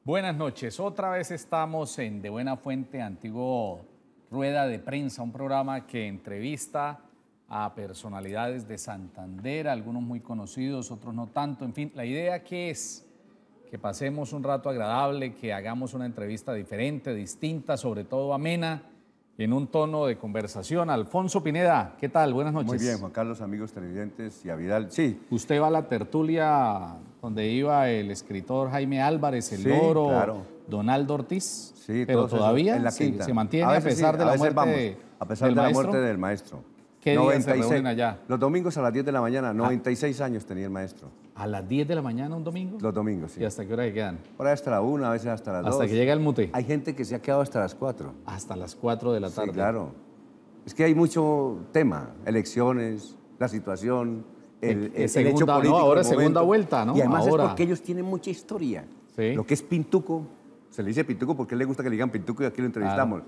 Buenas noches, otra vez estamos en De Buena Fuente, antiguo Rueda de Prensa, un programa que entrevista a personalidades de Santander, algunos muy conocidos, otros no tanto, en fin, la idea que es que pasemos un rato agradable, que hagamos una entrevista diferente, distinta, sobre todo amena, en un tono de conversación. Alfonso Pineda, ¿qué tal? Buenas noches. Muy bien, Juan Carlos, amigos televidentes y a Vidal. Sí. Usted va a la tertulia donde iba el escritor Jaime Álvarez, el Sí, Loro, claro. Donaldo Ortiz, Sí, pero todavía en la sí, quinta. se mantiene a pesar de la muerte a pesar del de la maestro. muerte del maestro. ¿Qué días se reúnen allá? Los domingos a las 10 de la mañana, 96 años tenía el maestro. ¿A las 10 de la mañana un domingo? Los domingos, sí. ¿Y hasta qué hora se quedan? Por ahí hasta la 1, a veces hasta las 2. Hasta que llega el mute. Hay gente que se ha quedado hasta las 4. Hasta las 4 de la tarde. Sí, claro. Es que hay mucho tema, elecciones, la situación, el hecho segunda, político. no, ahora del es segunda momento. vuelta, ¿no? Y además Ahora. es porque ellos tienen mucha historia. Sí. Lo que es Pintuco, se le dice Pintuco porque a él le gusta que le digan Pintuco y aquí lo entrevistamos.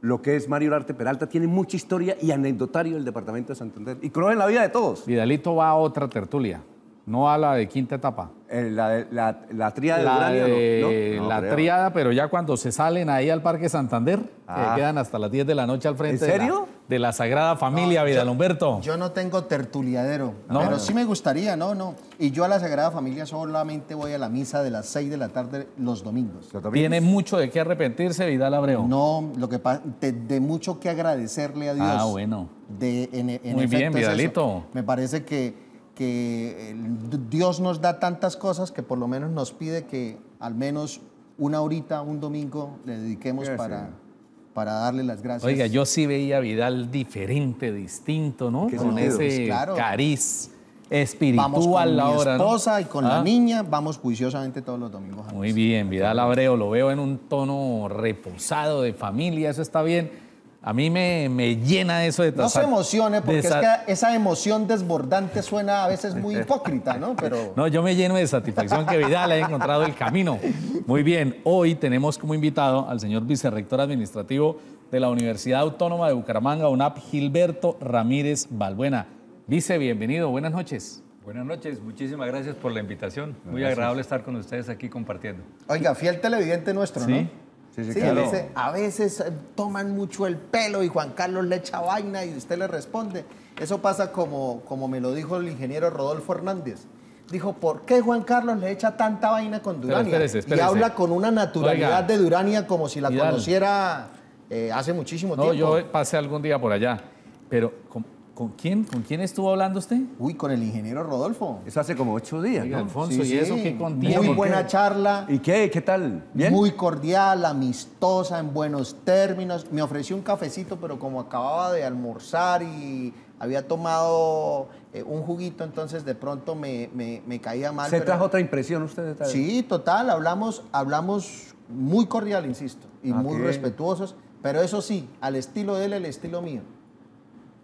Lo que es Mario Arte Peralta tiene mucha historia y anecdotario del departamento de Santander. Y conocen la vida de todos. Vidalito va a otra tertulia, no a la de quinta etapa. La tríada de Urania, ¿no? La creo. tríada, pero ya cuando se salen ahí al Parque Santander, que quedan hasta las 10 de la noche al frente ¿En serio? de la Sagrada Familia, Vidal Humberto. Yo no tengo tertuliadero, ¿No? pero sí me gustaría, no. Y yo a la Sagrada Familia solamente voy a la misa de las 6 de la tarde los domingos. ¿Los domingos? Tiene mucho de qué arrepentirse, Vidal Abreu. No, lo que pasa, de mucho que agradecerle a Dios. Ah, bueno. En Muy bien, efecto es eso. Vidalito. Me parece que Dios nos da tantas cosas que por lo menos nos pide que al menos una horita, un domingo, le dediquemos Sí, para darle las gracias. Oiga, yo sí veía a Vidal diferente, distinto, ¿no? ¿Qué Con sentido? ese Claro. cariz Vamos espiritual con mi ahora, ¿no? esposa y con la niña, vamos juiciosamente todos los domingos. a Muy misa. bien, Vidal Abreu, lo veo en un tono reposado de familia, eso está bien. A mí me llena eso de... No se emocione, porque es que esa emoción desbordante suena a veces muy hipócrita, ¿no? Pero No, yo me lleno de satisfacción que Vidal haya encontrado el camino. Muy bien, hoy tenemos como invitado al señor vicerrector administrativo de la Universidad Autónoma de Bucaramanga, UNAP, Gilberto Ramírez Balbuena. Vice, bienvenido, buenas noches. Buenas noches, muchísimas gracias por la invitación. Muy agradable estar con ustedes aquí compartiendo. oiga, fiel televidente nuestro, Sí. ¿no? Sí, Sí, claro. a veces toman mucho el pelo y Juan Carlos le echa vaina y usted le responde. Eso pasa como me lo dijo el ingeniero Rodolfo Hernández. Dijo, ¿por qué Juan Carlos le echa tanta vaina con Durania? espérese. Y habla con una naturalidad Oiga, de Durania como si la Vidal. conociera hace muchísimo No, tiempo. yo pasé algún día por allá, pero ¿con quién estuvo hablando usted? Uy, con el ingeniero Rodolfo. Eso hace como 8 días, Oiga, ¿no? Alfonso, Sí, ¿y eso sí. qué contiene? Muy buena charla. ¿Y qué tal? ¿Bien? Muy cordial, amistosa, en buenos términos. Me ofreció un cafecito, pero como acababa de almorzar y había tomado un juguito, entonces de pronto me caía mal. ¿Se pero- trajo otra impresión usted? Sí, total, hablamos muy cordial, insisto, y muy Ok. respetuosos, pero eso sí, al estilo de él, el estilo mío.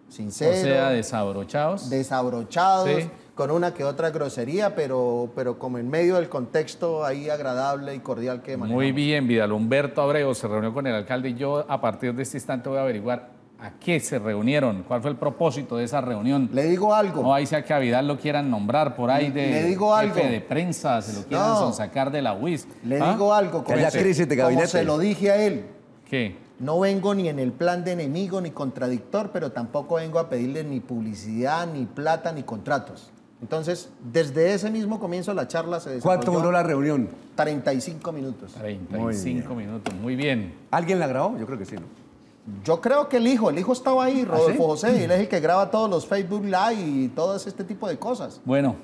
Sincero, O sea, desabrochados. desabrochados, Sí. con una que otra grosería, pero como en medio del contexto ahí agradable y cordial que manejamos. Muy bien, Vidal Humberto Abreu se reunió con el alcalde y yo a partir de este instante voy a averiguar a qué se reunieron, cuál fue el propósito de esa reunión. Le digo algo. No, ahí sea que a Vidal lo quieran nombrar por ahí de Le digo jefe algo. de prensa, se lo quieran No. sonsacar de la UIS. Le ¿Ah? digo algo, Que haya crisis de como gabinete. se lo dije a él. ¿Qué? No vengo ni en el plan de enemigo ni contradictor, pero tampoco vengo a pedirle ni publicidad, ni plata, ni contratos. Entonces, desde ese mismo comienzo la charla se desarrolló. ¿Cuánto duró la reunión? 35 minutos. 35 minutos, muy bien. ¿Alguien la grabó? Yo creo que sí, ¿no? Yo creo que el hijo estaba ahí, Rodolfo sí? José, él es el que graba todos los Facebook Live y todo este tipo de cosas. Bueno,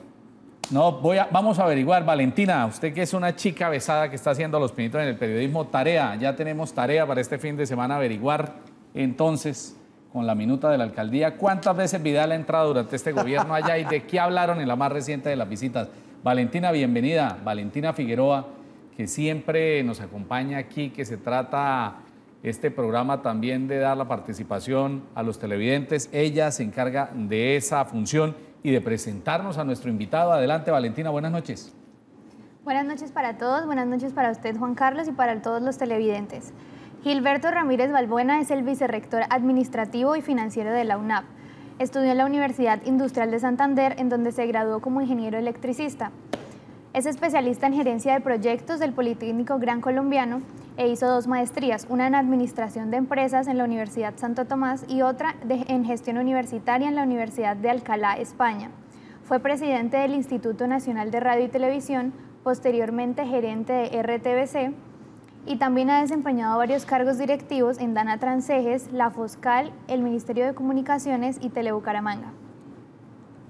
no, vamos a averiguar. Valentina, usted que es una chica besada que está haciendo los pinitos en el periodismo, tarea, ya tenemos tarea para este fin de semana, averiguar entonces, con la minuta de la alcaldía, cuántas veces Vidal ha entrado durante este gobierno allá y de qué hablaron en la más reciente de las visitas. Valentina, bienvenida. Valentina Figueroa, que siempre nos acompaña aquí, que se trata este programa también de dar la participación a los televidentes. Ella se encarga de esa función y de presentarnos a nuestro invitado. Adelante, Valentina, buenas noches. Buenas noches para todos, buenas noches para usted, Juan Carlos, y para todos los televidentes. Gilberto Ramírez Balbuena es el vicerrector administrativo y financiero de la UNAP. Estudió en la Universidad Industrial de Santander, en donde se graduó como ingeniero electricista. Es especialista en gerencia de proyectos del Politécnico Gran Colombiano e hizo 2 maestrías, una en Administración de Empresas en la Universidad Santo Tomás y otra en Gestión Universitaria en la Universidad de Alcalá, España. Fue presidente del Instituto Nacional de Radio y Televisión, posteriormente gerente de RTBC, y también ha desempeñado varios cargos directivos en Dana Transejes, La Foscal, el Ministerio de Comunicaciones y Telebucaramanga.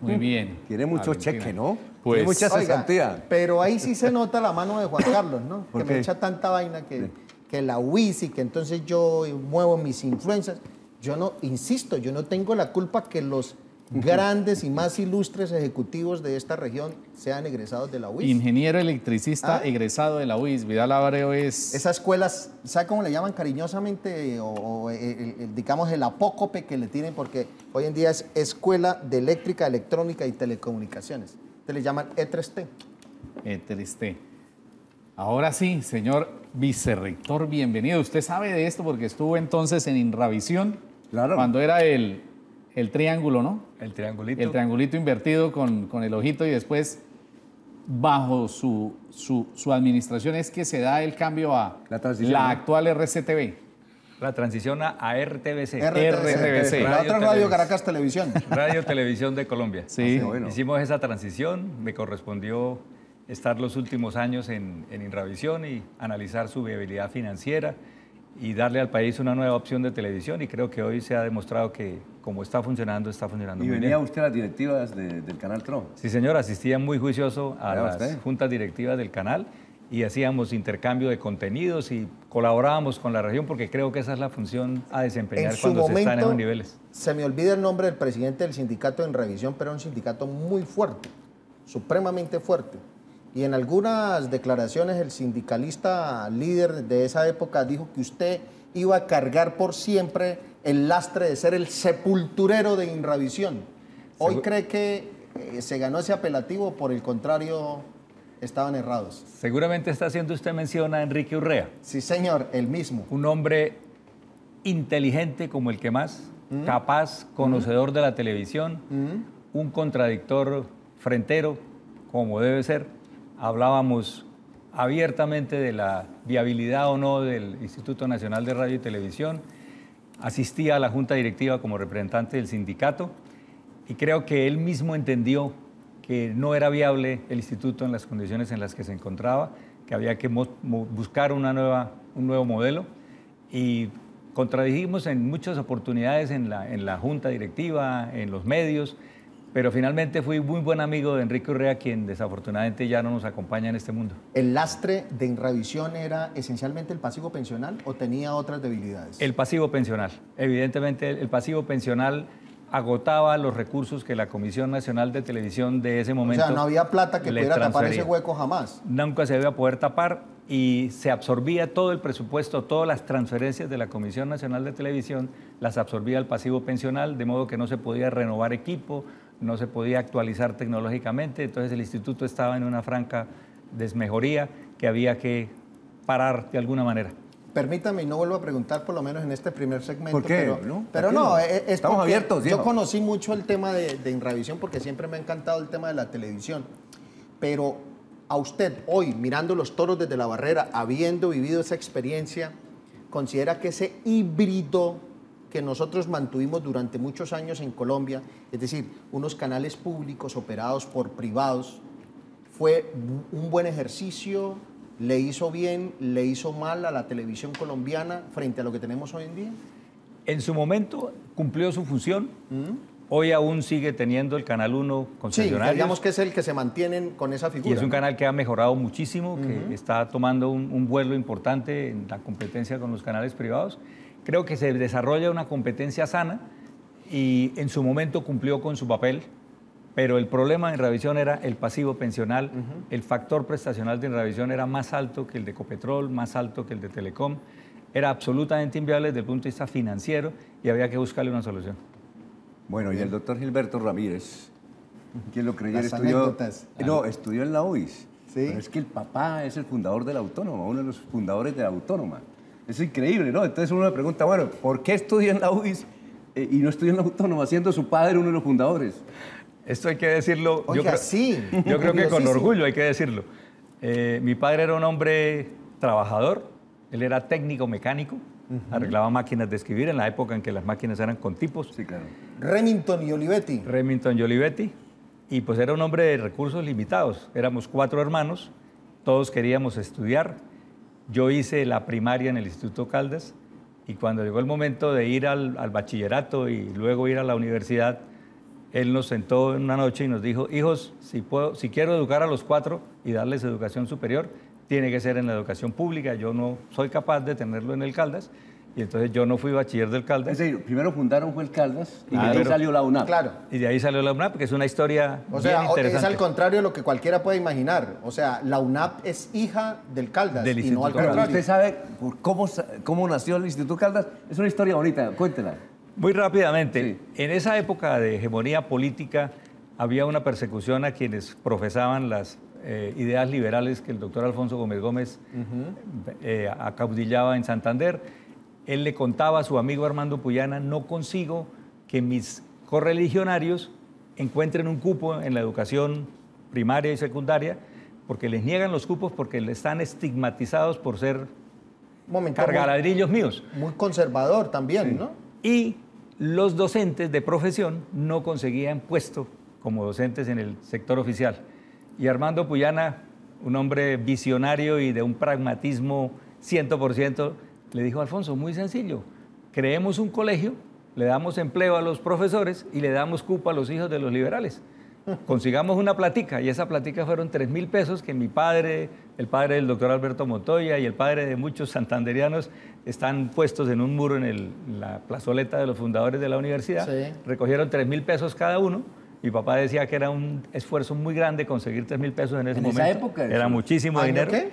Muy bien. Tiene mucho Valentina. cheque, ¿no? Pues, Tiene mucha Oiga, cesantía. pero ahí sí se nota la mano de Juan Carlos, ¿no? ¿Por Que qué? me echa tanta vaina que la UIS y que entonces yo muevo mis influencias. Yo no, insisto, yo no tengo la culpa que los grandes y más ilustres ejecutivos de esta región sean egresados de la UIS. ingeniero electricista egresado de la UIS. Vidal Abreu es... Esas escuelas, ¿sabe cómo le llaman cariñosamente? Digamos el apócope que le tienen, porque hoy en día es Escuela de Eléctrica, Electrónica y Telecomunicaciones. Te le llaman E3T. Triste. Ahora sí, señor vicerrector, bienvenido. Usted sabe de esto porque estuvo entonces en Inravisión, Claro. cuando era el triángulo, ¿no? El triangulito. El triangulito invertido con el ojito y después bajo su administración es que se da el cambio a La transición, la ¿no? actual RCTV. La transición a RTBC. RTBC. La otra Radio Radio Caracas Televisión. Radio Televisión de Colombia. Sí. Bueno. Hicimos esa transición, me correspondió estar los últimos años en Inravisión y analizar su viabilidad financiera y darle al país una nueva opción de televisión, y creo que hoy se ha demostrado que como está funcionando ¿Y muy venía bien. usted a las directivas del Canal Tro? Sí, señor, asistía muy juicioso a Vea las usted. juntas directivas del canal y hacíamos intercambio de contenidos y colaborábamos con la región porque creo que esa es la función a desempeñar En su cuando se está en esos momento, niveles. se me olvida el nombre del presidente del sindicato en revisión, pero era un sindicato muy fuerte, supremamente fuerte. Y en algunas declaraciones el sindicalista líder de esa época dijo que usted iba a cargar por siempre el lastre de ser el sepulturero de Inravisión. ¿Hoy cree que se ganó ese apelativo o por el contrario estaban errados? Seguramente está haciendo usted mención a Enrique Urrea, Sí, señor, el mismo. un hombre inteligente como el que más, capaz, conocedor de la televisión, un contradictor frentero como debe ser. Hablábamos abiertamente de la viabilidad o no del Instituto Nacional de Radio y Televisión. Asistía a la junta directiva como representante del sindicato y creo que él mismo entendió que no era viable el instituto en las condiciones en las que se encontraba, que había que buscar un nuevo modelo, y contradijimos en muchas oportunidades en la junta directiva, en los medios, pero finalmente fui muy buen amigo de Enrique Urrea, quien desafortunadamente ya no nos acompaña en este mundo. ¿El lastre de Inravisión era esencialmente el pasivo pensional o tenía otras debilidades? El pasivo pensional. Evidentemente, el pasivo pensional agotaba los recursos que la Comisión Nacional de Televisión de ese O momento sea, no había plata que le pudiera tapar ese transfería. hueco jamás. Nunca se iba a poder tapar y se absorbía todo el presupuesto, todas las transferencias de la Comisión Nacional de Televisión, las absorbía el pasivo pensional, de modo que no se podía renovar equipo, no se podía actualizar tecnológicamente, entonces el instituto estaba en una franca desmejoría que había que parar de alguna manera. Permítame, y no vuelvo a preguntar por lo menos en este primer segmento. ¿Por qué? Pero ¿No? pero Tranquilo. no, es Estamos porque abiertos, yo viejo. conocí mucho el tema de Inravisión porque siempre me ha encantado el tema de la televisión. Pero a usted hoy, mirando los toros desde la barrera, habiendo vivido esa experiencia, ¿considera que ese híbrido que nosotros mantuvimos durante muchos años en Colombia, es decir, unos canales públicos operados por privados, fue un buen ejercicio? ¿Le hizo bien, le hizo mal a la televisión colombiana frente a lo que tenemos hoy en día? En su momento cumplió su función, hoy aún sigue teniendo el Canal 1 Sí, concesionarios. digamos que es el que se mantienen con esa figura. Y es un ¿no? canal que ha mejorado muchísimo, que está tomando un vuelo importante en la competencia con los canales privados. Creo que se desarrolla una competencia sana y en su momento cumplió con su papel, pero el problema en Inravisión era el pasivo pensional. El factor prestacional de Inravisión era más alto que el de Ecopetrol, más alto que el de Telecom. Era absolutamente inviable desde el punto de vista financiero y había que buscarle una solución. Bueno, y el doctor Gilberto Ramírez, ¿quién lo creyera? Las Estudió, anécdotas. no, estudió en la UIS. Sí. Pero es que el papá es el fundador de la Autónoma, uno de los fundadores de la Autónoma. Es increíble, ¿no? Entonces uno le pregunta, bueno, ¿por qué estudió en la UIS y no estudió en la Autónoma, siendo su padre uno de los fundadores? Esto hay que decirlo. Oiga, sí. Yo creo que con Curiosísimo. orgullo hay que decirlo. Mi padre era un hombre trabajador, él era técnico mecánico, arreglaba máquinas de escribir en la época en que las máquinas eran con tipos, Sí, claro. Remington y Olivetti. Remington y Olivetti, y pues era un hombre de recursos limitados. Éramos 4 hermanos, todos queríamos estudiar. Yo hice la primaria en el Instituto Caldas y cuando llegó el momento de ir al bachillerato y luego ir a la universidad, él nos sentó en una noche y nos dijo, hijos, si quiero educar a los 4 y darles educación superior, tiene que ser en la educación pública. Yo no soy capaz de tenerlo en el Caldas y entonces yo no fui bachiller del Caldas. Es decir, primero fundaron fue el Caldas y de ahí Claro. salió la UNAP. Claro. Y de ahí salió la UNAP, que es una historia O sea, bien interesante. es al contrario de lo que cualquiera puede imaginar. O sea, la UNAP es hija del Caldas Del y no al Instituto Pero contrario. usted sabe cómo nació el Instituto Caldas. Es una historia bonita, cuéntela. Muy rápidamente, Sí. en esa época de hegemonía política había una persecución a quienes profesaban las ideas liberales que el doctor Alfonso Gómez Gómez acaudillaba en Santander. Él le contaba a su amigo Armando Puyana, no consigo que mis correligionarios encuentren un cupo en la educación primaria y secundaria porque les niegan los cupos porque están estigmatizados por ser Un momento cargaladrillos míos. muy conservador también, ¿no? Y los docentes de profesión no conseguían puesto como docentes en el sector oficial. Y Armando Puyana, un hombre visionario y de un pragmatismo 100%, le dijo a Alfonso, muy sencillo, creemos un colegio, le damos empleo a los profesores y le damos cupo a los hijos de los liberales. Consigamos una platica, y esa platica fueron 3.000 pesos que mi padre, el padre del doctor Alberto Montoya y el padre de muchos santanderianos están puestos en un muro en la plazoleta de los fundadores de la universidad. Sí. Recogieron 3.000 pesos cada uno. Mi papá decía que era un esfuerzo muy grande conseguir 3.000 pesos en ese En momento. esa época, Era sí. muchísimo ¿Año dinero. qué?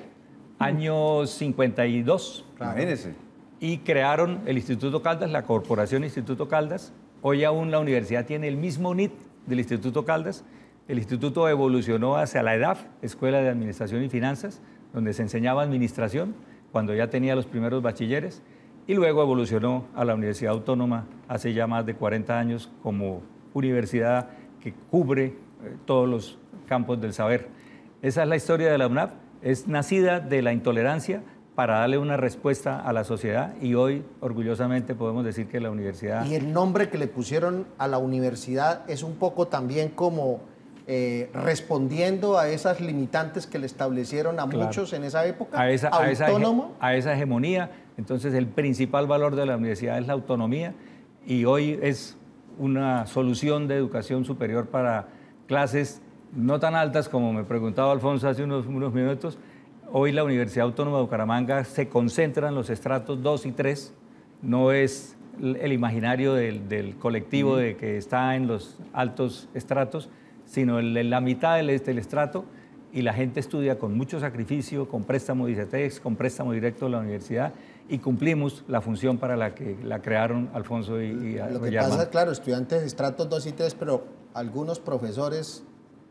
Año 52. Imagínese. Y crearon el Instituto Caldas, la Corporación Instituto Caldas. Hoy aún la universidad tiene el mismo NIT del Instituto Caldas. El instituto evolucionó hacia la EDAF, Escuela de Administración y Finanzas, donde se enseñaba administración, cuando ya tenía los primeros bachilleres, y luego evolucionó a la Universidad Autónoma hace ya más de 40 años como universidad que cubre todos los campos del saber. Esa es la historia de la UNAP, es nacida de la intolerancia para darle una respuesta a la sociedad y hoy orgullosamente podemos decir que la universidad... Y el nombre que le pusieron a la universidad es un poco también como respondiendo a esas limitantes que le establecieron a Claro. muchos en esa época. a esa hegemonía. Entonces, el principal valor de la universidad es la autonomía y hoy es una solución de educación superior para clases no tan altas como me preguntaba Alfonso hace unos minutos. Hoy la Universidad Autónoma de Bucaramanga se concentra en los estratos 2 y 3, no es el imaginario del colectivo de que está en los altos estratos, sino en la mitad del estrato, y la gente estudia con mucho sacrificio, con préstamo de ICETEX, con préstamo directo de la universidad, y cumplimos la función para la que la crearon Alfonso y Lo que Armando. pasa, claro, estudiantes de estratos 2 y 3, pero algunos profesores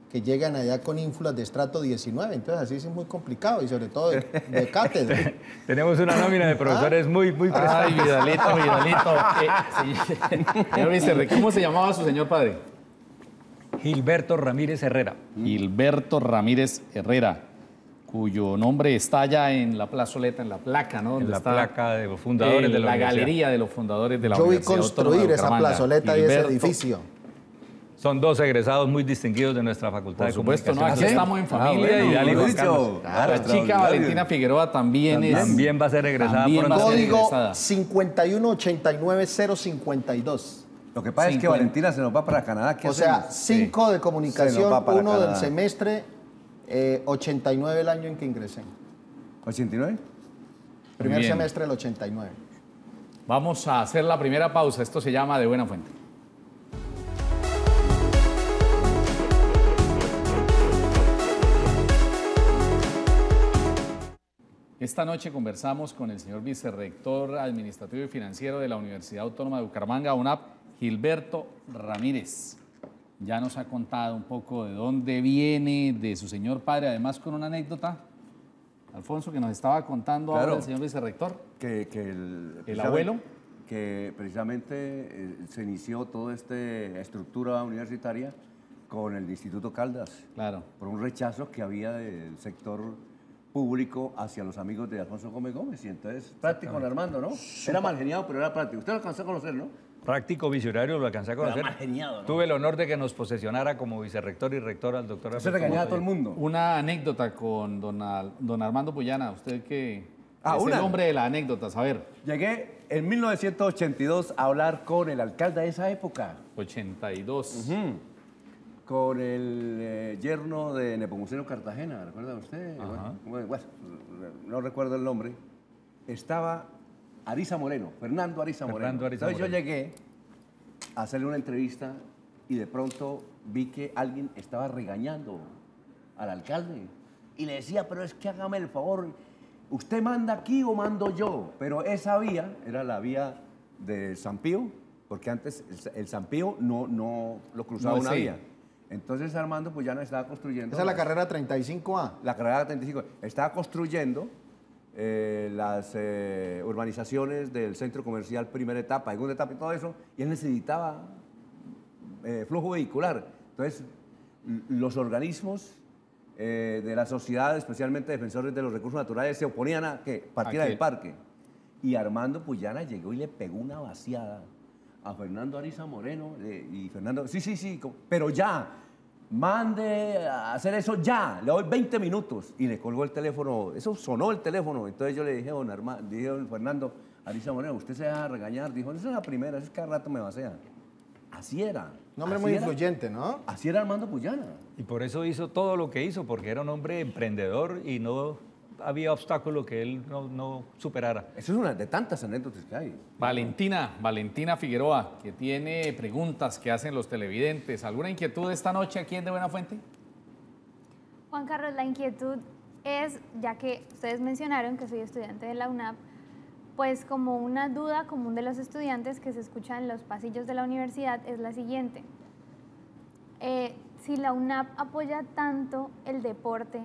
que llegan allá con ínfulas de estrato 19, entonces así es muy complicado y sobre todo de cátedra. Tenemos una nómina de profesores muy prestados. Ay, Vidalito. Señor Vicerrector, ¿cómo se llamaba su señor padre? Gilberto Ramírez Herrera. Gilberto Ramírez Herrera, cuyo nombre está ya en la plazoleta, en la placa, ¿no? En Donde la está, placa de los fundadores de la universidad. galería de los fundadores de la Yo vi Universidad Autónoma construir de esa Bucaramanga. plazoleta y ese Gilberto, edificio. Son 2 egresados muy distinguidos de nuestra facultad Por de supuesto, ¿no? comunicación. Aquí estamos en familia bueno, y Dale, lo he Juan dicho. Carlos. la chica Extraordinario. Valentina Figueroa también es... También va a ser egresada También pronto. va a ser Código egresada. 5189052. Lo que pasa es que 50. Valentina se nos va para Canadá. ¿Qué O sea, hacemos? 5 de Se comunicación, nos va para 1 del Canadá. semestre, 89 el año en que ingresé. ¿89? Primer bien. semestre del 89. Vamos a hacer la primera pausa. Esto se llama De Buena Fuente. Esta noche conversamos con el señor vicerrector administrativo y financiero de la Universidad Autónoma de Bucaramanga, UNAP, Gilberto Ramírez. Ya nos ha contado un poco de dónde viene, de su señor padre, además con una anécdota, Alfonso, que nos estaba contando Claro. ahora el señor vicerrector. Que ¿El abuelo? Que precisamente se inició toda esta estructura universitaria con el Instituto Caldas, Claro. por un rechazo que había del sector público hacia los amigos de Alfonso Gómez Gómez. Y entonces, práctico con Armando, ¿no? Era mal geniado, pero era práctico. Usted lo alcanzó a conocer, ¿no? Práctico visionario, lo alcancé a conocer. mal geniado, ¿no? Tuve el honor de que nos posesionara como vicerrector y rector al doctor. Se regañaba a todo el mundo. Una anécdota con don Armando Puyana. Usted que es una. el hombre de las anécdotas. A ver, Llegué en 1982 a hablar con el alcalde de esa época, 82. con el yerno de Nepomuceno Cartagena, ¿recuerda usted? Bueno, no recuerdo el nombre. Estaba Ariza Moreno, Fernando Ariza Moreno. Fernando Ariza Entonces Moreno. yo llegué a hacerle una entrevista y de pronto vi que alguien estaba regañando al alcalde y le decía, pero es que hágame el favor, ¿usted manda aquí o mando yo? Pero esa vía era la vía del San Pío, porque antes el San Pío no lo cruzaba No, una sí. vía. Entonces Armando pues ya no estaba construyendo. Esa es la carrera 35A. La carrera 35. Estaba construyendo las urbanizaciones del centro comercial primera etapa, segunda etapa y todo eso, y él necesitaba flujo vehicular. Entonces, los organismos de la sociedad, especialmente defensores de los recursos naturales, se oponían a que partiera del parque. Y Armando Puyana llegó y le pegó una vaciada a Fernando Ariza Moreno y Fernando, sí, pero ya, mande a hacer eso ya, le doy 20 minutos. Y le colgó el teléfono, eso sonó el teléfono. Entonces yo le dije a don Fernando Ariza Moreno, usted se deja regañar. Dijo, esa es la primera, es que cada rato me vacía. Así era. Un hombre así muy era. influyente, ¿no? Así era Armando Puyana. Y por eso hizo todo lo que hizo, porque era un hombre emprendedor y no había obstáculo que él no superara. Eso es una de tantas anécdotas que hay. Valentina Figueroa, que tiene preguntas que hacen los televidentes. ¿Alguna inquietud esta noche aquí en De Buena Fuente? Juan Carlos, la inquietud es, ya que ustedes mencionaron que soy estudiante de la UNAP, pues como una duda común de los estudiantes que se escucha en los pasillos de la universidad es la siguiente. Si la UNAP apoya tanto el deporte,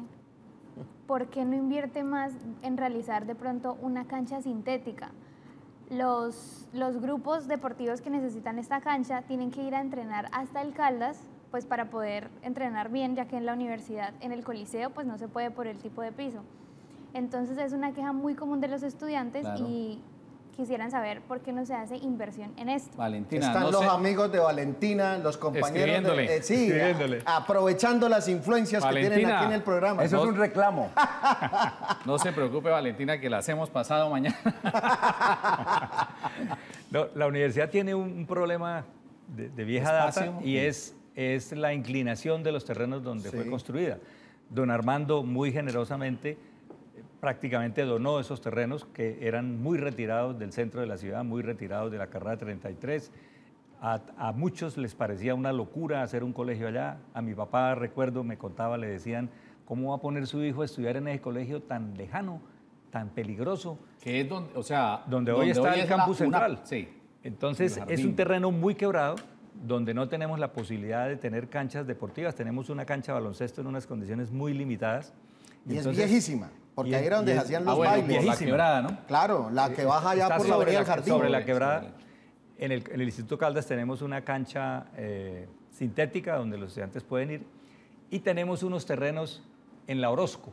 ¿por qué no invierte más en realizar de pronto una cancha sintética? Los grupos deportivos que necesitan esta cancha tienen que ir a entrenar hasta el Caldas, pues para poder entrenar bien, ya que en la universidad, en el Coliseo, pues no se puede por el tipo de piso. Entonces es una queja muy común de los estudiantes. Claro. Y quisieran saber por qué no se hace inversión en esto. Valentina, Están no los sé- amigos de Valentina, los compañeros de, sí, Escribiéndole. aprovechando las influencias que tienen Valentina. aquí en el programa. Eso es un reclamo. No se preocupe, Valentina, que la hacemos pasado mañana. No, la universidad tiene un problema de vieja Espacio. data y es la inclinación de los terrenos donde fue construida. Don Armando muy generosamente prácticamente donó esos terrenos que eran muy retirados del centro de la ciudad, muy retirados de la carrera 33. A muchos les parecía una locura hacer un colegio allá. A mi papá, recuerdo, me contaba, le decían, ¿cómo va a poner su hijo a estudiar en ese colegio tan lejano, tan peligroso? Que es donde, o sea, Donde hoy está el es campus central. Sí. Entonces, El es jardín. un terreno muy quebrado, donde no tenemos la posibilidad de tener canchas deportivas. Tenemos una cancha de baloncesto en unas condiciones muy limitadas. Y es Entonces, viejísima, porque ahí era donde se hacían los bueno, bailes. por la viejísima. quebrada, ¿no? Claro, la que baja allá está por la avenida del Jardín. sobre la Sobre- quebrada. sobre- En el Instituto Caldas tenemos una cancha sintética donde los estudiantes pueden ir y tenemos unos terrenos en La Orozco,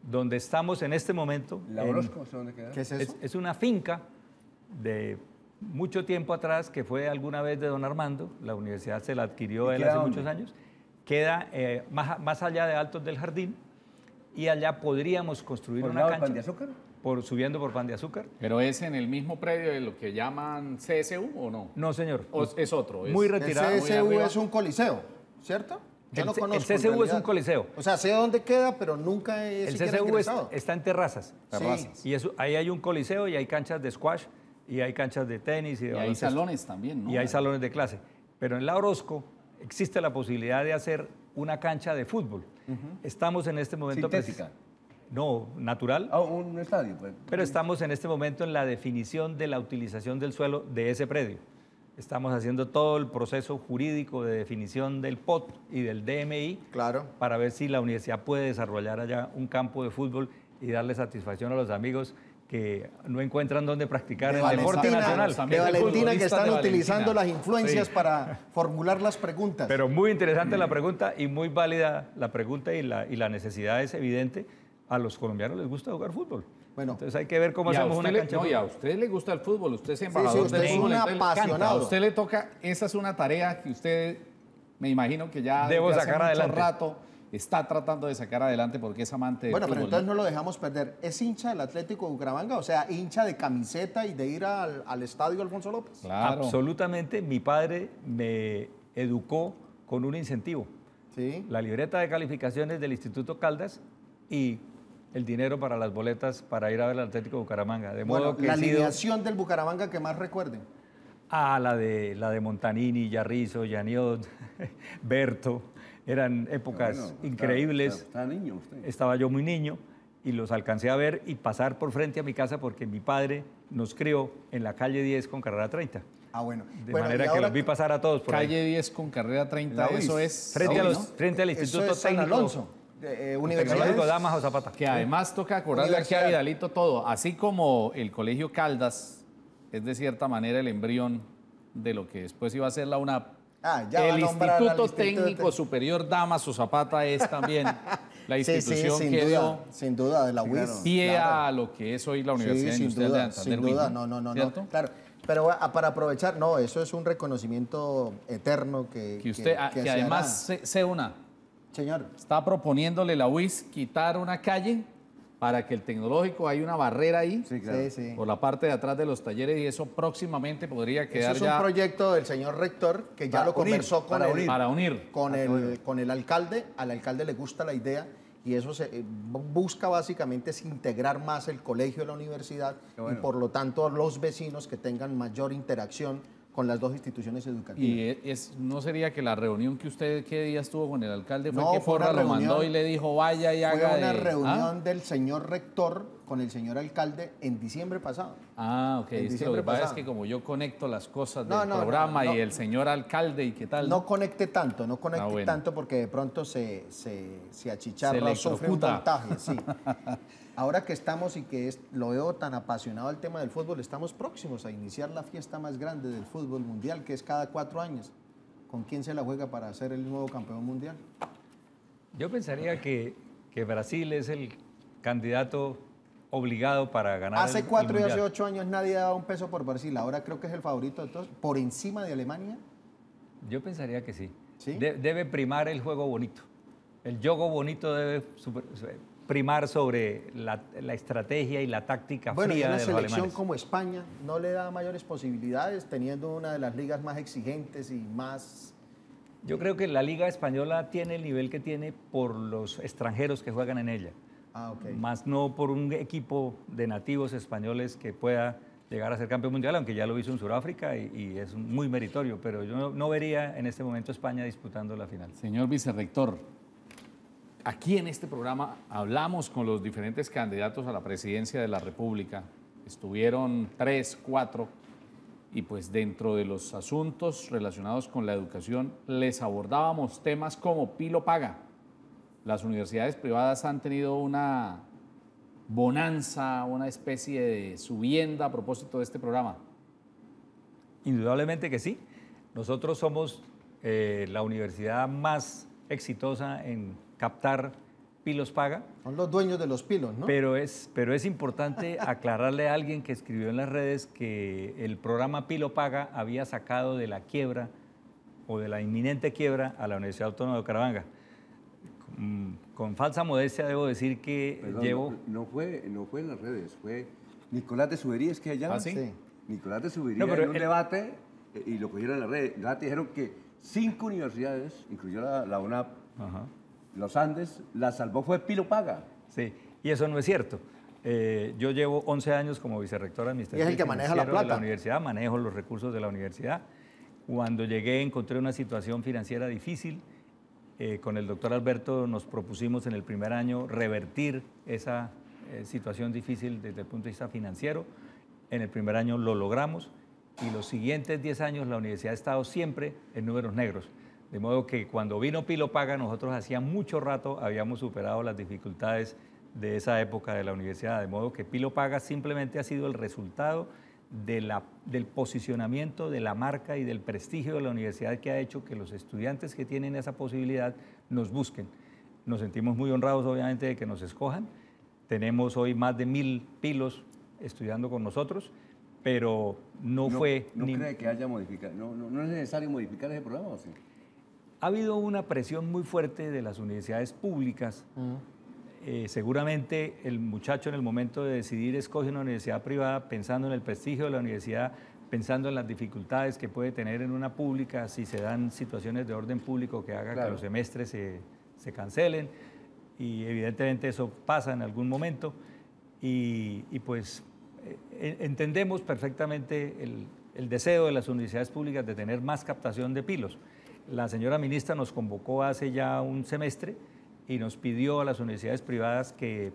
donde estamos en este momento. ¿La Orozco? ¿Sé dónde queda? ¿Qué es eso? Es una finca de mucho tiempo atrás que fue alguna vez de don Armando. La universidad se la adquirió ¿Y él queda hace dónde? muchos años. Queda más allá de Altos del Jardín y allá podríamos construir ¿Por el una lado del cancha. Pan de Azúcar? Subiendo por Pan de Azúcar. Pero es en el mismo predio de lo que llaman CSU o no? No, señor. ¿O es otro? Muy Es- retirado. El muy CSU arriba. es un coliseo, ¿cierto? Yo El no C- el conozco. en CSU es un realidad. coliseo. O sea, sé dónde queda, pero nunca he El siquiera CSU ingresado. está en terrazas. Terrazas. Y ahí hay un coliseo y hay canchas de squash y hay canchas de tenis y de Y hay baloncesto. salones también, ¿no? Y hay salones de clase. Pero en La Orozco existe la posibilidad de hacer una cancha de fútbol. Estamos en este momento... Sintética. No, natural. Ah, un estadio. Pues. Pero estamos en este momento en la definición de la utilización del suelo de ese predio. Estamos haciendo todo el proceso jurídico de definición del POT y del DMI Claro. para ver si la universidad puede desarrollar allá un campo de fútbol y darle satisfacción a los amigos que no encuentran dónde practicar De el deporte Valentina, nacional. de Valentina, que futbolistas están de utilizando Valentina. las influencias Sí. para formular las preguntas. Pero muy interesante la pregunta y muy válida la pregunta y la necesidad es evidente. A los colombianos les gusta jugar fútbol. Bueno. Entonces hay que ver cómo Y a hacemos usted una cancha. no, de y a fútbol. usted le gusta el fútbol, usted es sí, embajador usted del es fútbol. un entonces le encanta. apasionado. A usted le toca, esa es una tarea que usted, me imagino que ya Debo desde sacar hace mucho adelante. rato está tratando de sacar adelante porque es amante del Bueno, fútbol. pero entonces no lo dejamos perder. ¿Es hincha del Atlético de Bucaramanga? O sea, hincha de camiseta y de ir al estadio Alfonso López. Claro. Absolutamente, mi padre me educó con un incentivo. Sí. La libreta de calificaciones del Instituto Caldas y el dinero para las boletas para ir a ver al Atlético de Bucaramanga. De Bueno, modo que la he sido alineación del Bucaramanga que más recuerden. la de Montanini, Yarrizo, Yaniot, Berto. Eran épocas Bueno, increíbles. Está niño usted. Estaba yo muy niño y los alcancé a ver y pasar por frente a mi casa porque mi padre nos crió en la calle 10 con carrera 30. Ah, bueno. De Bueno, manera y que ahora- los vi pasar a todos por ahí. Calle 10 con carrera 30, La UIS. eso es... Frente, la a UIS, los, ¿no? frente al Eso Instituto es San Técnico Alonso. Tecnológico Universidad. Damaso Zapata. Que además toca cobrarle aquí a Universidad. Vidalito todo, así como el Colegio Caldas es de cierta manera el embrión de lo que después iba a ser la UNAP. Ah, ya va a El nombrar al Instituto Instituto Técnico Superior Damaso Zapata es también la Sí, sí, institución sin que duda, dio sin duda, de la UIS. claro. pie Claro. a lo que es hoy la Universidad Sí, sin Industrial de duda, Santander. sin duda, Huila, no, ¿cierto? claro. Pero para aprovechar, no, eso es un reconocimiento eterno Que usted, que que se además hará. se una, Señor, está proponiéndole la UIS quitar una calle para que el tecnológico, hay una barrera ahí, Sí, claro. sí, sí. por la parte de atrás de los talleres y eso próximamente podría Eso quedar es un ya proyecto del señor rector que ya Para lo unir, conversó con para el, unir. para unir. con el alcalde. Al alcalde le gusta la idea y eso se busca básicamente es integrar más el colegio y la universidad Qué bueno. y por lo tanto los vecinos que tengan mayor interacción con las dos instituciones educativas. Y no sería que la reunión que usted, ¿qué día estuvo con el alcalde? Fue No, que fue una Porra lo reunión- mandó y le dijo, vaya y haga Fue una de- reunión del señor rector con el señor alcalde en diciembre pasado. Ah, ok. En Es que lo diciembre que pasa es pasado. que como yo conecto las cosas No, del no, no, programa no. y el señor alcalde y qué tal. No conecte tanto, no conecte bueno. tanto porque de pronto se achicharra, Se sufre un electrocuta. voltaje, sí. Ahora que estamos y que lo veo tan apasionado al tema del fútbol, estamos próximos a iniciar la fiesta más grande del fútbol mundial, que es cada 4 años. ¿Con quién se la juega para ser el nuevo campeón mundial? Yo pensaría que Brasil es el candidato obligado para ganar Hace el 4 y hace Mundial. 8 años nadie daba un peso por Brasil, ahora creo que es el favorito de todos, por encima de Alemania. Yo pensaría que sí. ¿Sí? Debe primar el juego bonito. El juego bonito debe primar sobre la estrategia y la táctica Bueno, y fría una de los selección alemanes. como España no le da mayores posibilidades, teniendo una de las ligas más exigentes y más... Yo creo que la Liga Española tiene el nivel que tiene por los extranjeros que juegan en ella, Ah, ok. más no por un equipo de nativos españoles que pueda llegar a ser campeón mundial, aunque ya lo hizo en Sudáfrica y es muy meritorio, pero yo no vería en este momento España disputando la final. Señor vicerrector, aquí en este programa hablamos con los diferentes candidatos a la presidencia de la República. Estuvieron 3, 4, y pues dentro de los asuntos relacionados con la educación les abordábamos temas como Pilo Paga. Las universidades privadas han tenido una bonanza, una especie de subienda a propósito de este programa. Indudablemente que sí. Nosotros somos la universidad más exitosa en captar pilos paga, Son los dueños de los pilos, ¿no? pero es importante aclararle a alguien que escribió en las redes que el programa Pilo Paga había sacado de la quiebra o de la inminente quiebra a la Universidad Autónoma de Bucaramanga. Con falsa modestia debo decir que Perdón, llevo... no fue en las redes, fue Nicolás de Subería, es que allá. ¿Ah, sí? Sí. Nicolás de Subería No, pero en un debate y lo cogieron en las redes. En el debate dijeron que 5 universidades, incluyó la UNAP, Ajá. los Andes, la salvó fue Pilo Paga. Sí, y eso no es cierto. Yo llevo 11 años como vicerrector administrativo Y es el que maneja la financiero de plata. la universidad, manejo los recursos de la universidad. Cuando llegué encontré una situación financiera difícil. Con el doctor Alberto nos propusimos en el primer año revertir esa situación difícil desde el punto de vista financiero. En el primer año lo logramos y los siguientes 10 años la universidad ha estado siempre en números negros. De modo que cuando vino Pilo Paga, nosotros hacía mucho rato habíamos superado las dificultades de esa época de la universidad, de modo que Pilo Paga simplemente ha sido el resultado del posicionamiento, de la marca y del prestigio de la universidad que ha hecho que los estudiantes que tienen esa posibilidad nos busquen. Nos sentimos muy honrados, obviamente, de que nos escojan. Tenemos hoy más de 1000 pilos estudiando con nosotros, pero no fue... ¿No cree que haya modificado? ¿No es necesario modificar ese programa o sí? Ha habido una presión muy fuerte de las universidades públicas. Seguramente el muchacho en el momento de decidir escoge una universidad privada pensando en el prestigio de la universidad, pensando en las dificultades que puede tener en una pública si se dan situaciones de orden público que hagan que los semestres se cancelen, y evidentemente eso pasa en algún momento, y pues entendemos perfectamente el deseo de las universidades públicas de tener más captación de pilos. La señora ministra nos convocó hace ya un semestre y nos pidió a las universidades privadas que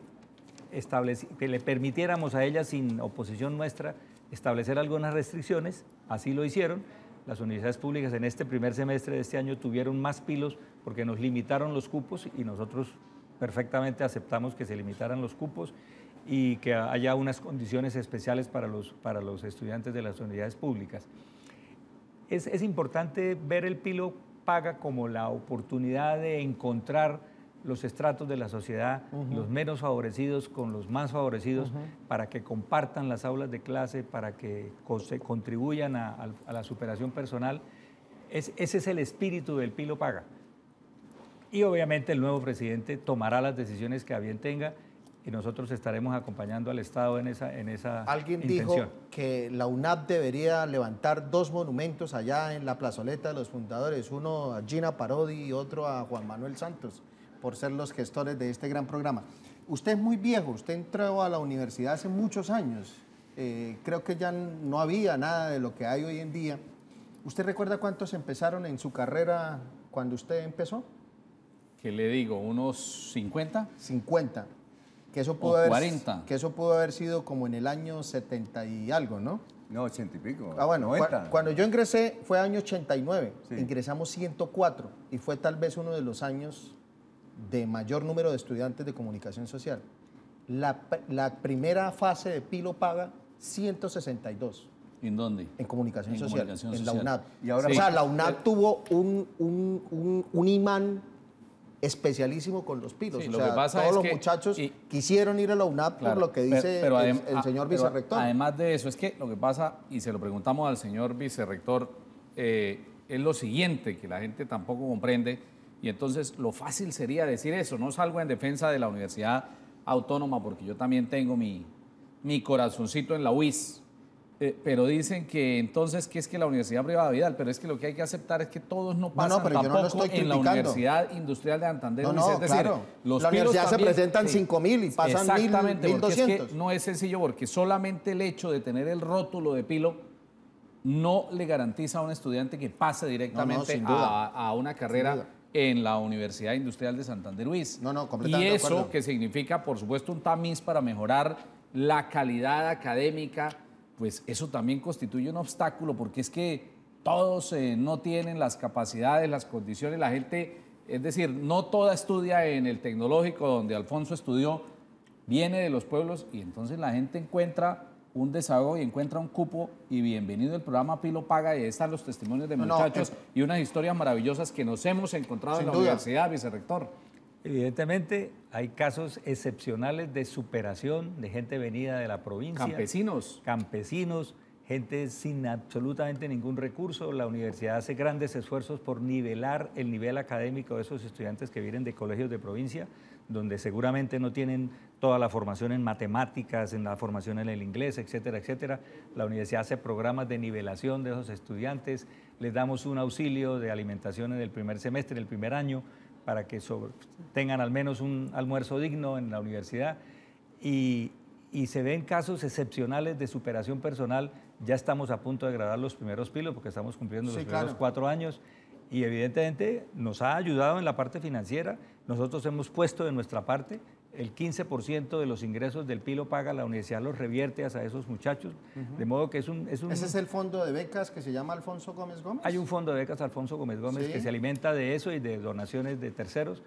le permitiéramos a ellas, sin oposición nuestra, establecer algunas restricciones. Así lo hicieron. Las universidades públicas en este primer semestre de este año tuvieron más pilos porque nos limitaron los cupos, y nosotros perfectamente aceptamos que se limitaran los cupos y que haya unas condiciones especiales para los estudiantes de las universidades públicas. Es importante ver el Pilo Paga como la oportunidad de encontrar los estratos de la sociedad, los menos favorecidos con los más favorecidos, para que compartan las aulas de clase, para que contribuyan a la superación personal. Ese es el espíritu del Pilo Paga. Y obviamente el nuevo presidente tomará las decisiones que a bien tenga, y nosotros estaremos acompañando al Estado en esa Alguien intención. dijo que la UNAP debería levantar 2 monumentos allá en la plazoleta de los fundadores, uno a Gina Parodi y otro a Juan Manuel Santos, por ser los gestores de este gran programa. Usted es muy viejo, usted entró a la universidad hace muchos años. Creo que ya no había nada de lo que hay hoy en día. ¿Usted recuerda cuántos empezaron en su carrera cuando usted empezó? ¿Qué le digo? ¿Unos 50? 50. Que eso pudo O haber, 40. Que eso pudo haber sido como en el año 70 y algo, ¿no? No, 80 y pico. Ah, bueno, 90. cuando yo ingresé fue año 89, Sí. ingresamos 104 y fue tal vez uno de los años de mayor número de estudiantes de comunicación social. La primera fase de Pilo Paga, 162 ¿En dónde? en comunicación En social, comunicación en la social. UNAP. Y ahora o sea, la UNAP tuvo un imán especialísimo con los pilos. Sí, o lo sea, que pasa todos es los que- muchachos y- quisieron ir a la UNAP Claro, por lo que dice el señor pero vicerrector. Además de eso, es que lo que pasa, y se lo preguntamos al señor vicerrector, es lo siguiente, que la gente tampoco comprende, y entonces lo fácil sería decir eso. No salgo en defensa de la Universidad Autónoma, porque yo también tengo mi corazoncito en la UIS, pero dicen que entonces que es que la Universidad Privada Vidal, pero es que lo que hay que aceptar es que todos no pasan pero yo no lo tampoco estoy en la criticando. Universidad Industrial de Santander. No, Luis. no, Es decir, claro. los La pilos universidad se también- presentan 5.000 y pasan 1.000, Exactamente, porque es 1.200. que no es sencillo, porque solamente el hecho de tener el rótulo de Pilo no le garantiza a un estudiante que pase directamente sin duda. a una Sin carrera duda. en la Universidad Industrial de Santander Luis. No, Y completamente de eso acuerdo. que significa, por supuesto, un tamiz para mejorar la calidad académica, pues eso también constituye un obstáculo, porque es que todos no tienen las capacidades, las condiciones, la gente, es decir, no toda estudia en el tecnológico donde Alfonso estudió, viene de los pueblos, y entonces la gente encuentra un desahogo y encuentra un cupo, y bienvenido el programa Pilo Paga, y ahí están los testimonios de No, muchachos y unas historias maravillosas que nos hemos encontrado en Sin la duda. universidad, vicerrector. Evidentemente hay casos excepcionales de superación de gente venida de la provincia. Campesinos, gente sin absolutamente ningún recurso. La universidad hace grandes esfuerzos por nivelar el nivel académico de esos estudiantes que vienen de colegios de provincia, donde seguramente no tienen toda la formación en matemáticas, en la formación en el inglés, etcétera, etcétera. La universidad hace programas de nivelación de esos estudiantes, les damos un auxilio de alimentación en el primer semestre, en el primer año, para que tengan al menos un almuerzo digno en la universidad, y se ven casos excepcionales de superación personal. Ya estamos a punto de graduar los primeros pilos porque estamos cumpliendo los primeros 4 años, y evidentemente nos ha ayudado en la parte financiera. Nosotros hemos puesto de nuestra parte el 15% de los ingresos del Pilo Paga, la universidad los revierte hacia esos muchachos, de modo que es un... ¿Ese es el fondo de becas que se llama Alfonso Gómez Gómez? Hay un fondo de becas Alfonso Gómez Gómez Sí. que se alimenta de eso y de donaciones de terceros,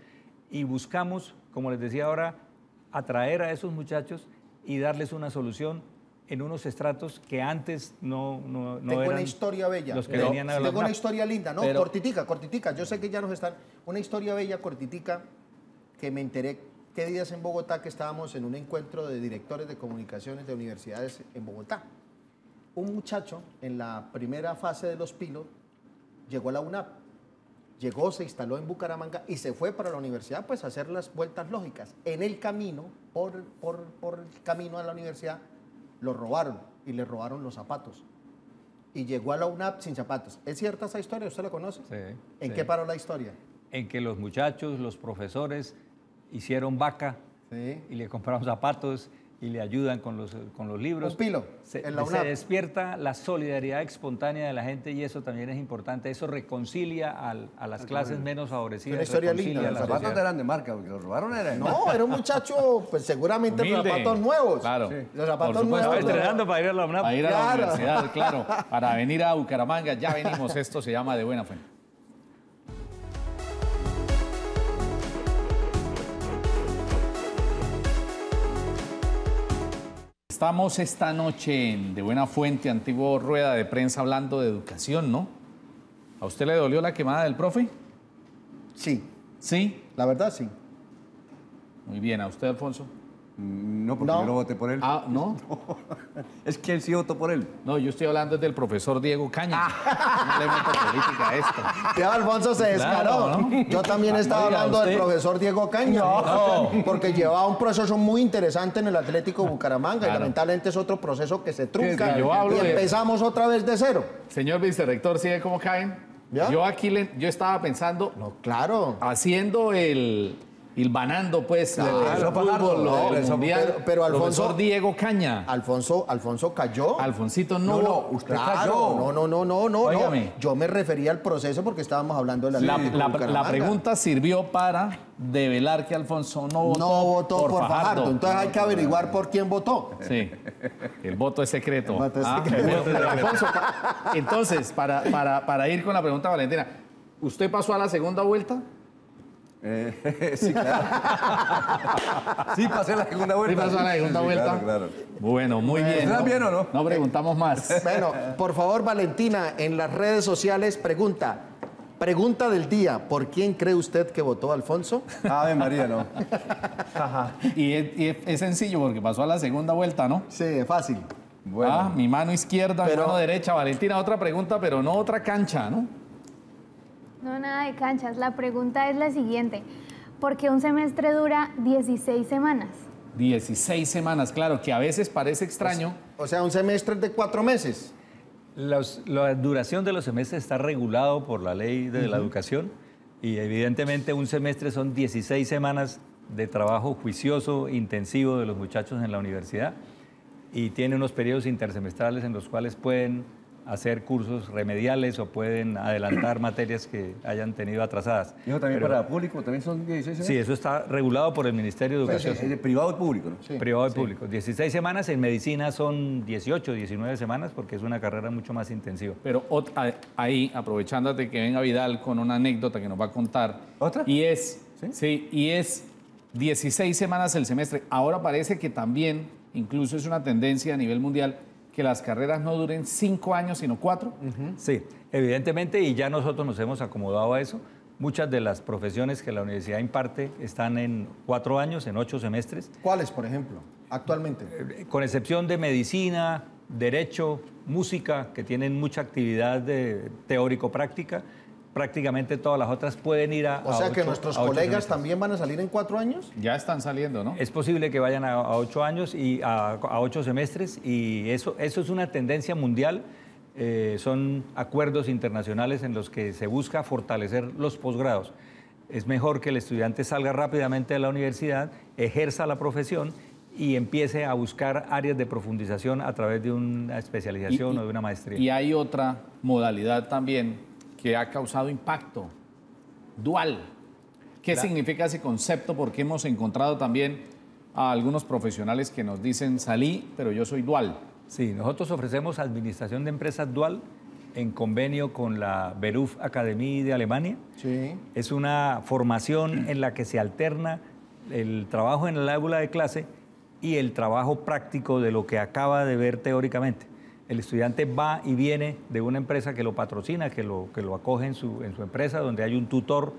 y buscamos, como les decía ahora, atraer a esos muchachos y darles una solución en unos estratos que antes no Tengo eran una historia bella. los que venían a la Tengo una UNAP. historia linda, no, Pero- cortitica. Yo sé que ya nos están. Una historia bella, cortitica, que me enteré qué días en Bogotá que estábamos en un encuentro de directores de comunicaciones de universidades en Bogotá. Un muchacho en la primera fase de los pilotos llegó a la UNAP. Llegó, se instaló en Bucaramanga y se fue para la universidad pues a hacer las vueltas lógicas. En el camino, por el camino a la universidad, lo robaron y le robaron los zapatos. Y llegó a la UNAP sin zapatos. ¿Es cierta esa historia? ¿Usted la conoce? Sí, ¿En sí. qué paró la historia? En que los muchachos, los profesores, hicieron vaca Sí. y le compraron zapatos y le ayudan con los libros. Un pilo, Se, en la se UNAP. despierta la solidaridad espontánea de la gente y eso también es importante. Eso reconcilia a las clases menos favorecidas. Una historia reconcilia linda, a Los la zapatos sociedad. eran de marca, porque los robaron eran. No, era un muchacho, pues seguramente los Humilde. zapatos nuevos. Claro. Sí. Por Los zapatos supuesto. nuevos. Estaba entrenando para ir a la UNAP. A ir a la Claro. universidad, claro. Para venir a Bucaramanga, ya venimos. Esto se llama De Buena Fuente. Estamos esta noche en De Buena Fuente, antiguo rueda de prensa, hablando de educación, ¿no? ¿A usted le dolió la quemada del profe? Sí, Sí. la verdad sí. Muy bien. ¿A usted, Alfonso? No, porque No. yo no voté por él. Ah, ¿no? Es que él sí votó por él. No, yo estoy hablando del profesor Diego Caña. No le meto política a esto. Ya Alfonso se descaró. Claro, ¿no? Yo también estaba Oiga, hablando del usted- profesor Diego Caña. No. Porque llevaba un proceso muy interesante en el Atlético Bucaramanga y Claro. lamentablemente es otro proceso que se trunca. que yo hablo y de- empezamos otra vez de cero. Señor vicerrector, ¿sí ve cómo caen? ¿Ya? Yo aquí yo estaba pensando, No, claro. haciendo hilvanando, pues, Claro, el fútbol, Fajardo, lo eso, mundial. pero Alfonso- Profesor Diego Caña. Alfonso cayó. Alfonsito no. No, no, usted Claro, cayó. no. Óigame. Yo me refería al proceso porque estábamos hablando de La, Atlético la- Bucaramanga. la pregunta sirvió para develar que Alfonso no votó, No votó por Fajardo. Entonces hay que averiguar por quién votó. Sí, el voto es secreto. El voto es Ah, secreto. pero, Alfonso, entonces, para ir con la pregunta, Valentina, ¿usted pasó a la segunda vuelta? Sí, claro. Sí, pasé la segunda vuelta. ¿Sí pasó a la segunda Sí, vuelta? Claro, claro. Bueno, muy bien. ¿Estás bien o no? No preguntamos más. Bueno, por favor, Valentina, en las redes sociales pregunta del día, ¿por quién cree usted que votó Alfonso? Ave María, no. Y es sencillo porque pasó a la segunda vuelta, ¿no? Sí, fácil. Bueno. Ah, mi mano izquierda, Pero- mi mano derecha. Valentina, otra pregunta, pero no otra cancha, ¿no? No, nada de canchas. La pregunta es la siguiente. ¿Por qué un semestre dura 16 semanas? 16 semanas, claro, que a veces parece extraño. O sea, un semestre de 4 meses. La duración de los semestres está regulado por la ley de la educación y evidentemente un semestre son 16 semanas de trabajo juicioso, intensivo de los muchachos en la universidad y tiene unos periodos intersemestrales en los cuales pueden hacer cursos remediales o pueden adelantar materias que hayan tenido atrasadas. Dijo también Pero- para público, también son 16 Sí, semanas. eso está regulado por el Ministerio de Pues, Educación. es de privado y público, ¿no? Sí. Privado y público. 16 semanas, en medicina son 18, 19 semanas porque es una carrera mucho más intensiva. Pero ahí, aprovechándote que venga Vidal con una anécdota que nos va a contar. ¿Otra? Y es, ¿Sí? sí, y es 16 semanas el semestre. Ahora parece que también, incluso es una tendencia a nivel mundial, que las carreras no duren 5 años, sino 4. Sí, evidentemente, y ya nosotros nos hemos acomodado a eso. Muchas de las profesiones que la universidad imparte están en 4 años, en 8 semestres, ¿Cuáles, por ejemplo, actualmente? con excepción de medicina, derecho, música, que tienen mucha actividad teórico-práctica. Prácticamente todas las otras pueden ir O sea que 8 nuestros a 8 colegas semestres. también van a salir en 4 años. Ya están saliendo, ¿no? Es posible que vayan a 8 años y a 8 semestres y eso es una tendencia mundial. Son acuerdos internacionales en los que se busca fortalecer los posgrados. Es mejor que el estudiante salga rápidamente de la universidad, ejerza la profesión y empiece a buscar áreas de profundización a través de una especialización o de una maestría. Y hay otra modalidad también que ha causado impacto, dual. ¿Qué significa ese concepto? Porque hemos encontrado también a algunos profesionales que nos dicen, salí, pero yo soy dual. Sí, nosotros ofrecemos administración de empresas dual en convenio con la Beruf Academie de Alemania. Sí. Es una formación en la que se alterna el trabajo en el aula de clase y el trabajo práctico de lo que acaba de ver teóricamente. El estudiante va y viene de una empresa que lo patrocina, que lo acoge en su empresa, donde hay un tutor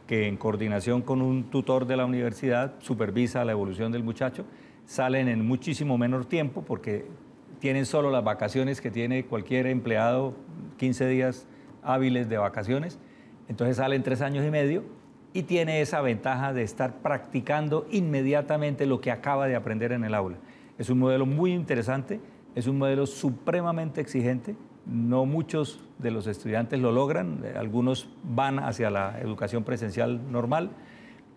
que en coordinación con un tutor de la universidad supervisa la evolución del muchacho. Salen en muchísimo menor tiempo porque tienen solo las vacaciones que tiene cualquier empleado, 15 días hábiles de vacaciones. Entonces salen 3 años y medio y tiene esa ventaja de estar practicando inmediatamente lo que acaba de aprender en el aula. Es un modelo muy interesante, es un modelo supremamente exigente. No muchos de los estudiantes lo logran, algunos van hacia la educación presencial normal,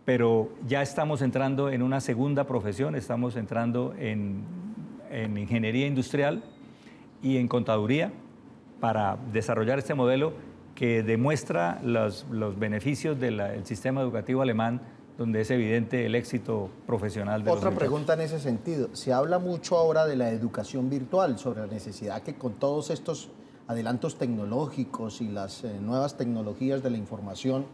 pero ya estamos entrando en una segunda profesión, estamos entrando en ingeniería industrial y en contaduría para desarrollar este modelo que demuestra los beneficios del sistema educativo alemán, donde es evidente el éxito profesional de los Otra muchachos. pregunta en ese sentido. Se habla mucho ahora de la educación virtual, sobre la necesidad que con todos estos adelantos tecnológicos y las nuevas tecnologías de la información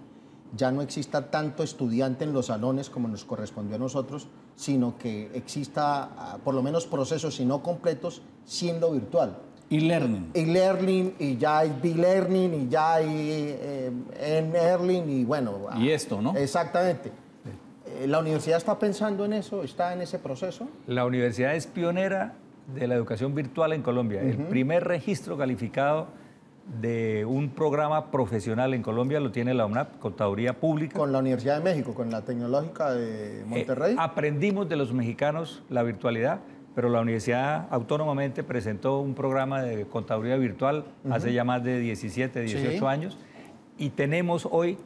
ya no exista tanto estudiante en los salones como nos correspondió a nosotros, sino que exista por lo menos procesos, si no completos, sin lo virtual. E-learning. E-learning, y ya hay B-learning, y ya hay M-learning, y bueno. Y esto, ¿no? Exactamente. ¿La universidad está pensando en eso? ¿Está en ese proceso? La universidad es pionera de la educación virtual en Colombia. El primer registro calificado de un programa profesional en Colombia lo tiene la UNAP, Contaduría Pública. Con la Universidad de México, con la Tecnológica de Monterrey. Aprendimos de los mexicanos la virtualidad, pero la universidad autónomamente presentó un programa de contaduría virtual hace ya más de 17, 18 años, y tenemos hoy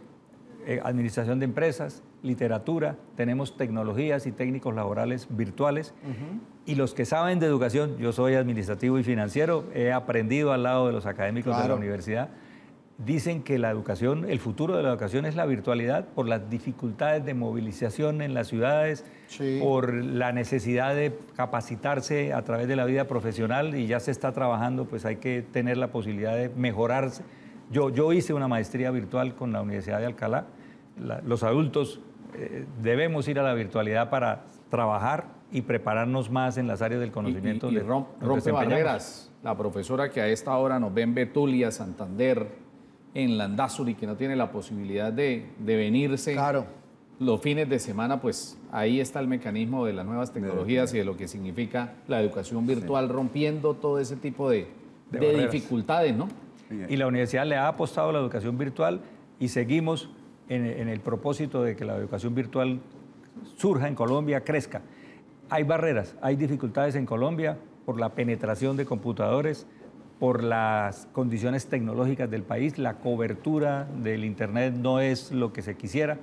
administración de empresas, literatura, tenemos tecnologías y técnicos laborales virtuales, y los que saben de educación, yo soy administrativo y financiero, he aprendido al lado de los académicos de la universidad, dicen que la educación, el futuro de la educación es la virtualidad por las dificultades de movilización en las ciudades, por la necesidad de capacitarse a través de la vida profesional, y ya se está trabajando, pues hay que tener la posibilidad de mejorarse. Yo hice una maestría virtual con la Universidad de Alcalá. Los adultos debemos ir a la virtualidad para trabajar y prepararnos más en las áreas del conocimiento. Y rompe barreras. La profesora que a esta hora nos ve en Betulia, Santander, en Landazuri, que no tiene la posibilidad de venirse los fines de semana, pues ahí está el mecanismo de las nuevas tecnologías y de lo que significa la educación virtual, rompiendo todo ese tipo de dificultades, ¿no? Y la universidad le ha apostado a la educación virtual y seguimos en el propósito de que la educación virtual surja en Colombia, crezca. Hay barreras, hay dificultades en Colombia por la penetración de computadores, por las condiciones tecnológicas del país, la cobertura del Internet no es lo que se quisiera.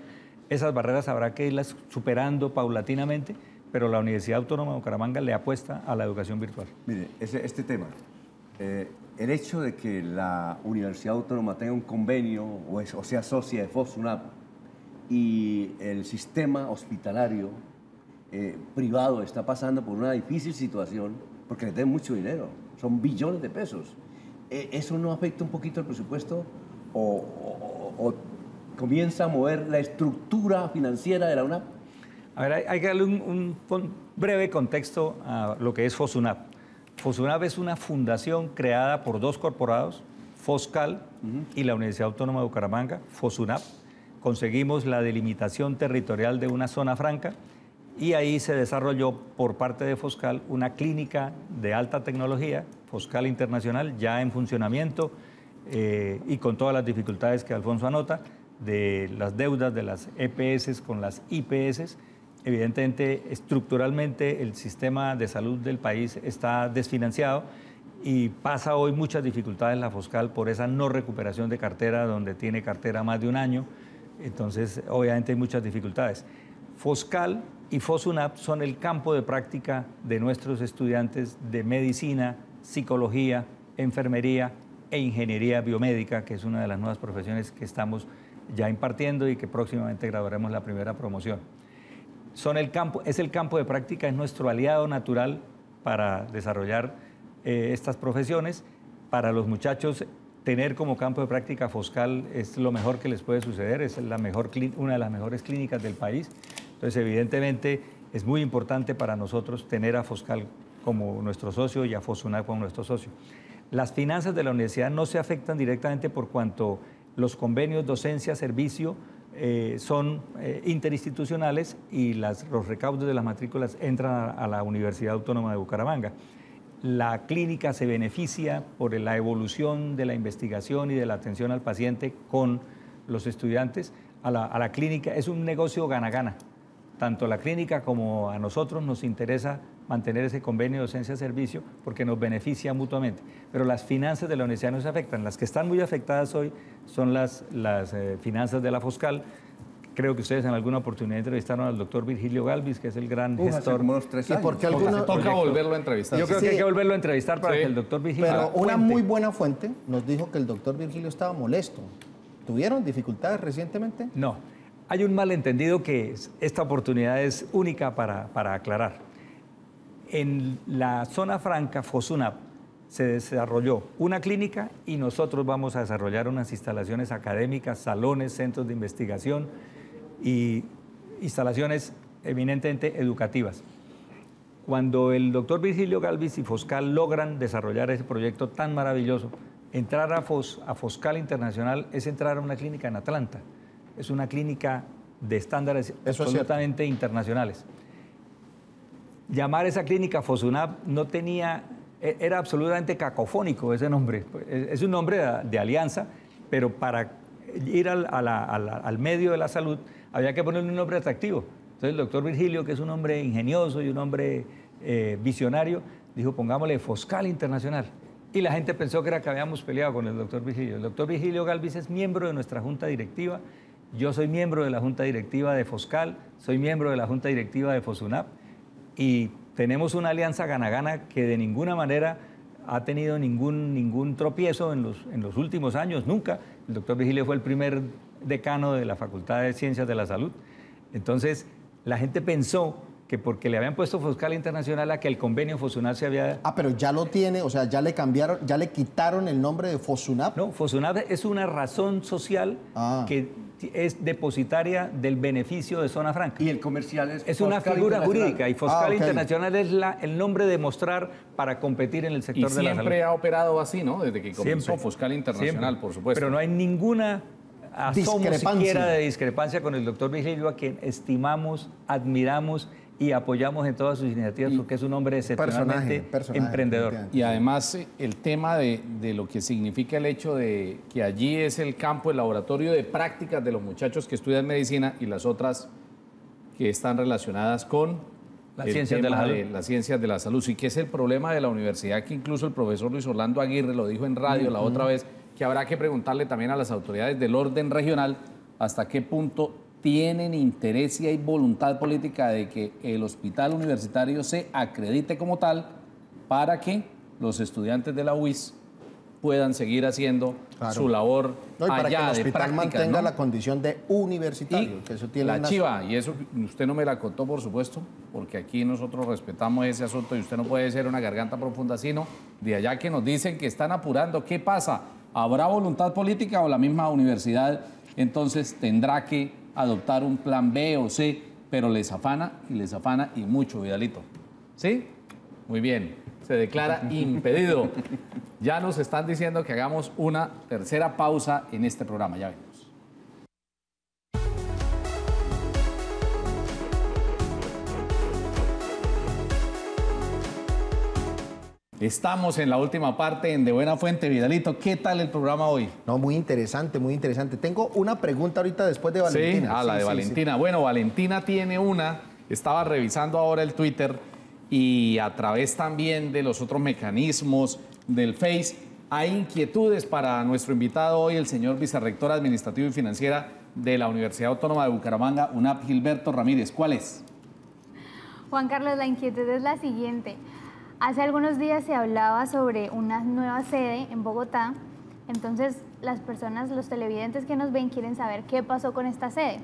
Esas barreras habrá que irlas superando paulatinamente, pero la Universidad Autónoma de Bucaramanga le apuesta a la educación virtual. Mire, este tema, el hecho de que la Universidad Autónoma tenga un convenio o sea socia de FOSUNAP y el sistema hospitalario privado está pasando por una difícil situación porque le den mucho dinero, son billones de pesos. ¿Eso no afecta un poquito el presupuesto o comienza a mover la estructura financiera de la UNAP? A ver, hay que darle un breve contexto a lo que es FOSUNAP. FOSUNAP es una fundación creada por 2 corporados, FOSCAL y la Universidad Autónoma de Bucaramanga, FOSUNAP. Conseguimos la delimitación territorial de una zona franca y ahí se desarrolló por parte de FOSCAL una clínica de alta tecnología, FOSCAL Internacional, ya en funcionamiento y con todas las dificultades que Alfonso anota, de las deudas de las EPS con las IPS. Evidentemente, estructuralmente, el sistema de salud del país está desfinanciado y pasa hoy muchas dificultades la FOSCAL por esa no recuperación de cartera, donde tiene cartera más de un año. Entonces, obviamente hay muchas dificultades. FOSCAL y FOSUNAP son el campo de práctica de nuestros estudiantes de medicina, psicología, enfermería e ingeniería biomédica, que es una de las nuevas profesiones que estamos ya impartiendo y que próximamente graduaremos la primera promoción. Es el campo de práctica, es nuestro aliado natural para desarrollar estas profesiones. Para los muchachos, tener como campo de práctica FOSCAL es lo mejor que les puede suceder, es una de las mejores clínicas del país. Entonces, evidentemente, es muy importante para nosotros tener a Foscal como nuestro socio y a Fosunap como nuestro socio. Las finanzas de la universidad no se afectan directamente por cuanto los convenios docencia-servicio son interinstitucionales y los recaudos de las matrículas entran a la Universidad Autónoma de Bucaramanga. La clínica se beneficia por la evolución de la investigación y de la atención al paciente con los estudiantes. A la clínica es un negocio gana-gana. Tanto a la clínica como a nosotros nos interesa mantener ese convenio de docencia-servicio porque nos beneficia mutuamente. Pero las finanzas de la universidad no se afectan. Las que están muy afectadas hoy son las finanzas de la Foscal. Creo que ustedes en alguna oportunidad entrevistaron al doctor Virgilio Galvis, que es el gran gestor. Hace unos 3 años. ¿Y por qué alguna... Toca volverlo a entrevistar. Yo creo que hay que volverlo a entrevistar para Sí. que el doctor Virgilio... Pero una cuente. muy buena fuente nos dijo que el doctor Virgilio estaba molesto. ¿Tuvieron dificultades recientemente? No, hay un malentendido que esta oportunidad es única para aclarar. En la zona franca, Fosunap, se desarrolló una clínica y nosotros vamos a desarrollar unas instalaciones académicas, salones, centros de investigación y instalaciones eminentemente educativas. Cuando el doctor Virgilio Galvis y Foscal logran desarrollar ese proyecto tan maravilloso, entrar a Foscal Internacional es entrar a una clínica en Atlanta. Es una clínica de estándares absolutamente internacionales. Llamar esa clínica Fosunap no tenía, era absolutamente cacofónico ese nombre. Es un nombre de alianza, pero para ir al medio de la salud había que ponerle un nombre atractivo. Entonces el doctor Virgilio, que es un hombre ingenioso y un hombre visionario, dijo pongámosle Foscal Internacional. Y la gente pensó que era que habíamos peleado con el doctor Virgilio. El doctor Virgilio Galvis es miembro de nuestra junta directiva. Yo soy miembro de la junta directiva de Foscal, soy miembro de la junta directiva de Fosunap y tenemos una alianza gana-gana que de ninguna manera ha tenido ningún tropiezo en los últimos años, nunca. El doctor Virgilio fue el primer decano de la Facultad de Ciencias de la Salud. Entonces, la gente pensó que porque le habían puesto Foscal Internacional a que el convenio Fosunap se había... Ah, pero ya lo tiene, o sea, ya le cambiaron, ya le quitaron el nombre de Fosunap. No, Fosunap es una razón social que es depositaria del beneficio de Zona Franca. Y el comercial es una figura jurídica y Foscal ok. Internacional es el nombre de mostrar para competir en el sector Y de la salud. siempre ha operado así, ¿no? Desde que comenzó Siempre. Foscal Internacional, Siempre. por supuesto. Pero no hay ninguna asomo Discrepancia. siquiera de discrepancia con el doctor Virgilio, a quien estimamos, admiramos y apoyamos en todas sus iniciativas porque es un hombre excepcionalmente personaje, emprendedor. definitivamente. Y además el tema de lo que significa el hecho de que allí es el campo, el laboratorio de prácticas de los muchachos que estudian medicina y las otras que están relacionadas con Las el ciencias de tema la salud. las ciencias de la salud. Sí, que es el problema de la universidad, que incluso el profesor Luis Orlando Aguirre lo dijo en radio la otra vez, que habrá que preguntarle también a las autoridades del orden regional hasta qué punto tienen interés y hay voluntad política de que el hospital universitario se acredite como tal para que los estudiantes de la UIS puedan seguir haciendo su labor No, y para que allá el de hospital prácticas, mantenga ¿no? la condición de universitario, que eso tiene la unas- chiva, y eso usted no me la contó, por supuesto, porque aquí nosotros respetamos ese asunto y usted no puede ser una garganta profunda, sino de allá que nos dicen que están apurando. ¿Qué pasa? ¿Habrá voluntad política o la misma universidad entonces tendrá que adoptar un plan B o C, pero les afana y mucho, Vidalito? ¿Sí? Muy bien. Se declara impedido. Ya nos están diciendo que hagamos una tercera pausa en este programa. Ya venimos. Estamos en la última parte en De Buena Fuente. Vidalito, ¿qué tal el programa hoy? No, muy interesante, muy interesante. Tengo una pregunta ahorita después de Valentina. Sí, la de Valentina. Bueno, Valentina tiene una, estaba revisando ahora el Twitter y a través también de los otros mecanismos del Face, hay inquietudes para nuestro invitado hoy, el señor vicerrector administrativo y financiera de la Universidad Autónoma de Bucaramanga, UNAP, Gilberto Ramírez. ¿Cuál es? Juan Carlos, la inquietud es la siguiente. Hace algunos días se hablaba sobre una nueva sede en Bogotá, entonces las personas, los televidentes que nos ven quieren saber qué pasó con esta sede.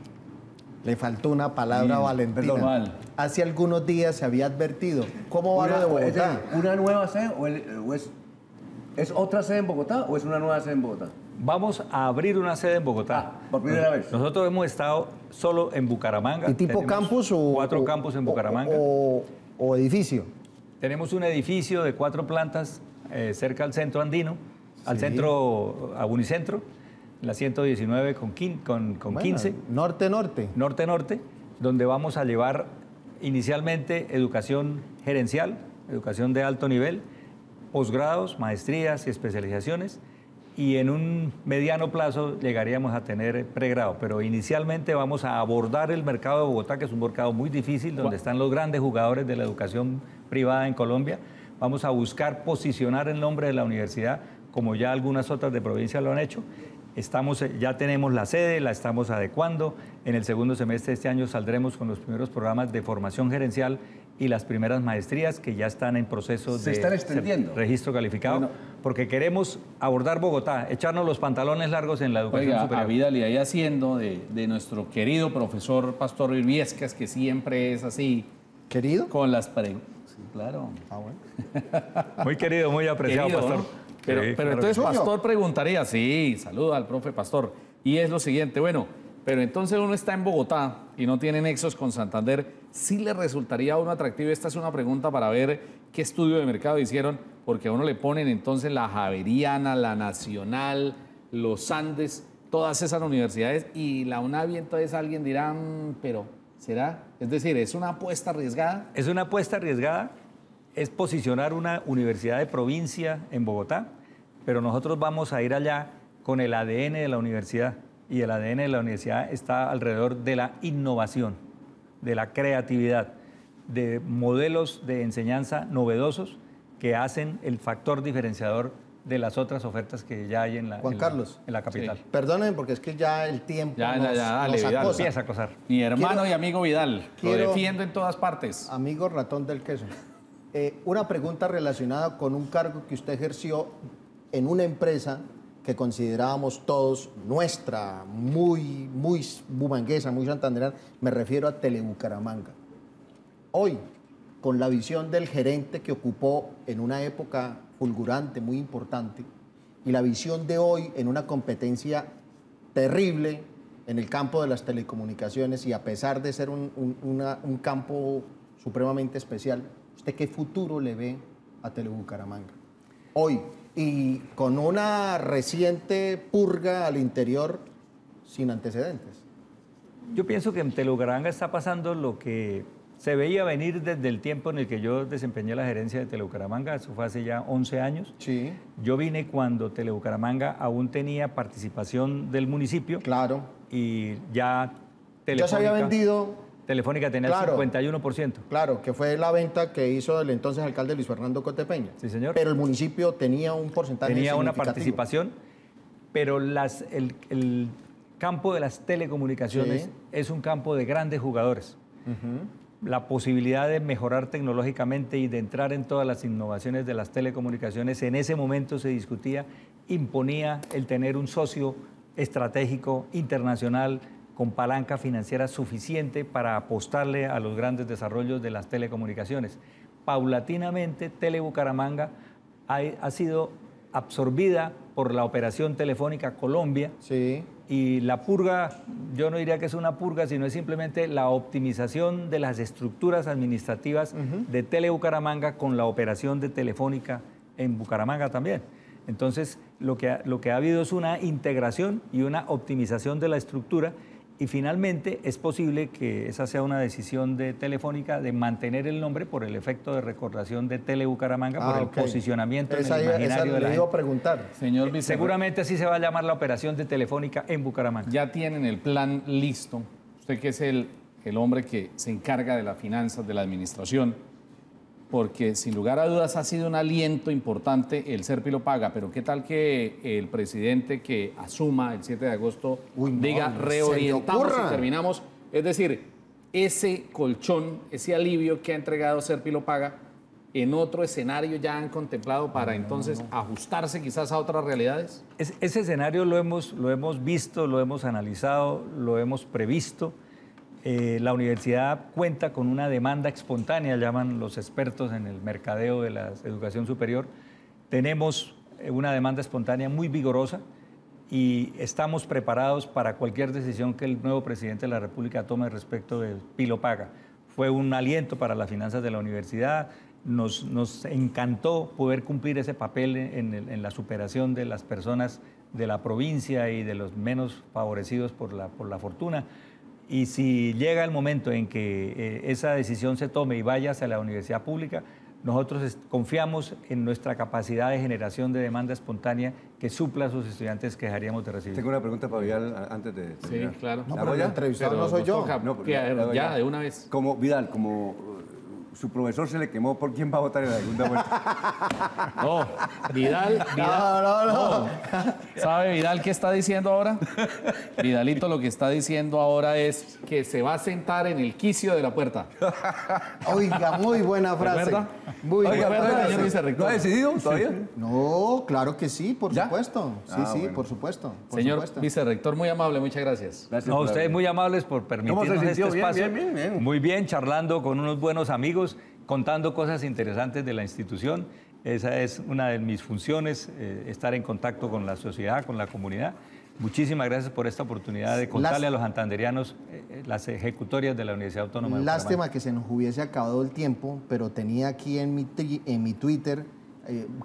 Le faltó una palabra a Valentina. perdón, Val. Hace algunos días se había advertido. ¿Cómo va lo de ¿Es Bogotá? una nueva sede o es otra sede en Bogotá o es una nueva sede en Bogotá? Vamos a abrir una sede en Bogotá. Por primera vez. Nosotros hemos estado solo en Bucaramanga. ¿Y tipo Tenemos campus o...? 4 campus en Bucaramanga. O edificio. Tenemos un edificio de 4 plantas cerca al centro andino, al centro, a Unicentro, la 119 con 15. Norte-norte. Norte-norte, donde vamos a llevar inicialmente educación gerencial, educación de alto nivel, posgrados, maestrías y especializaciones, y en un mediano plazo llegaríamos a tener pregrado. Pero inicialmente vamos a abordar el mercado de Bogotá, que es un mercado muy difícil, donde están los grandes jugadores de la educación privada en Colombia. Vamos a buscar posicionar el nombre de la universidad, como ya algunas otras de provincia lo han hecho. Ya tenemos la sede, la estamos adecuando. En el segundo semestre de este año saldremos con los primeros programas de formación gerencial y las primeras maestrías que ya están en proceso Se están extendiendo. Registro calificado, porque queremos abordar Bogotá, echarnos los pantalones largos en la educación Oiga, superior. a Vidal, y ahí haciendo de nuestro querido profesor Pastor Viescas, que siempre es así, ¿Querido? con las preguntas. Sí, claro. Ah, bueno. Muy querido, muy apreciado, Querido, pastor. ¿no? Pero Sí, claro entonces que sí. Pastor preguntaría, sí, saluda al profe Pastor, y es lo siguiente, bueno, pero entonces uno está en Bogotá y no tiene nexos con Santander, ¿sí le resultaría a uno atractivo? Esta es una pregunta para ver qué estudio de mercado hicieron, porque a uno le ponen entonces la Javeriana, la Nacional, los Andes, todas esas universidades, y la UNAVI, entonces alguien dirá, pero ¿será? Es decir, ¿es una apuesta arriesgada? Es una apuesta arriesgada, es posicionar una universidad de provincia en Bogotá, pero nosotros vamos a ir allá con el ADN de la universidad, y el ADN de la universidad está alrededor de la innovación, de la creatividad, de modelos de enseñanza novedosos que hacen el factor diferenciador de las otras ofertas que ya hay en la, Juan Carlos. en la capital. Sí. Perdonen, porque es que ya el tiempo Ya, nos dale, Vidal. acosa. Empieza a acosar. Mi hermano Quiero- y amigo Vidal, lo quiero- defiendo en todas partes. Amigo ratón del queso. Una pregunta relacionada con un cargo que usted ejerció en una empresa que considerábamos todos nuestra, muy bumanguesa, muy santanderana. Me refiero a Telebucaramanga. Hoy, con la visión del gerente que ocupó en una época fulgurante, muy importante, y la visión de hoy en una competencia terrible en el campo de las telecomunicaciones, y a pesar de ser un campo supremamente especial, ¿usted qué futuro le ve a Telebucaramanga? Hoy, y con una reciente purga al interior sin antecedentes. Yo pienso que en Telebucaramanga está pasando lo que se veía venir desde el tiempo en el que yo desempeñé la gerencia de Telebucaramanga, eso fue hace ya 11 años. Sí, Yo vine cuando Telebucaramanga aún tenía participación del municipio claro. y ya Ya se había vendido, Telefónica tenía Claro. el 51%. claro, que fue la venta que hizo el entonces alcalde Luis Fernando Cotepeña. Sí, señor. Pero el municipio tenía un porcentaje Tenía una significativo. participación, pero el campo de las telecomunicaciones Sí. es un campo de grandes jugadores. La posibilidad de mejorar tecnológicamente y de entrar en todas las innovaciones de las telecomunicaciones, en ese momento se discutía, imponía el tener un socio estratégico internacional con palanca financiera suficiente para apostarle a los grandes desarrollos de las telecomunicaciones. Paulatinamente, Telebucaramanga ha sido absorbida por la operación Telefónica Colombia, Sí, y la purga, yo no diría que es una purga, sino es simplemente la optimización de las estructuras administrativas de Telebucaramanga con la operación de Telefónica en Bucaramanga también. Entonces, lo que ha habido es una integración y una optimización de la estructura, y finalmente es posible que esa sea una decisión de Telefónica de mantener el nombre por el efecto de recordación de Telebucaramanga, por el ok. posicionamiento en Esa el imaginario de la le iba a gente. preguntar. Señor vicepresidente, Seguramente así se va a llamar la operación de Telefónica en Bucaramanga. ya tienen el plan listo. Usted que es el hombre que se encarga de las finanzas, de la administración, porque sin lugar a dudas ha sido un aliento importante el Serpilo Paga, pero ¿qué tal que el presidente que asuma el 7 de agosto Uy, no, diga ni se le reorientamos ocurra. y terminamos? Es decir, ese colchón, ese alivio que ha entregado Serpilo Paga, en otro escenario ya han contemplado para entonces ajustarse quizás a otras realidades. Ese escenario lo hemos visto, lo hemos analizado, lo hemos previsto. La universidad cuenta con una demanda espontánea, llaman los expertos en el mercadeo de la educación superior. Tenemos una demanda espontánea muy vigorosa y estamos preparados para cualquier decisión que el nuevo presidente de la República tome respecto del Pilo Paga. Fue un aliento para las finanzas de la universidad. Nos encantó poder cumplir ese papel en la superación de las personas de la provincia y de los menos favorecidos por la fortuna. Y si llega el momento en que esa decisión se tome y vaya hacia la universidad pública, nosotros confiamos en nuestra capacidad de generación de demanda espontánea que supla a sus estudiantes que dejaríamos de recibir. Tengo una pregunta para Vidal antes de terminar. Sí, claro. No, ¿La pero hago el ya? entrevistado Pero no soy nos yo. toca, No, pero ya, la hago ya, de una vez. Como Vidal, como su profesor se le quemó, ¿por quién va a votar en la segunda vuelta? No, Vidal, No. ¿Sabe Vidal qué está diciendo ahora? Vidalito lo que está diciendo ahora es que se va a sentar en el quicio de la puerta. Oiga, muy buena frase. ¿Verdad? Muy Oiga, buena ¿verdad, frase. señor vicerrector? ¿No ha decidido todavía? No, claro que sí, por ¿Ya? supuesto. Sí, Ah, sí, bueno. por supuesto. Por Señor supuesto. vicerrector, muy amable, muchas gracias. Gracias No, por ustedes haber- muy amables por permitirnos ¿Cómo se este sintió? Bien, espacio. bien, bien. Muy bien, charlando con unos buenos amigos, contando cosas interesantes de la institución. Esa es una de mis funciones, estar en contacto con la sociedad, con la comunidad. Muchísimas gracias por esta oportunidad de contarle a los santanderianos las ejecutorias de la Universidad Autónoma de Bucaramanga. Lástima que se nos hubiese acabado el tiempo, pero tenía aquí en mi Twitter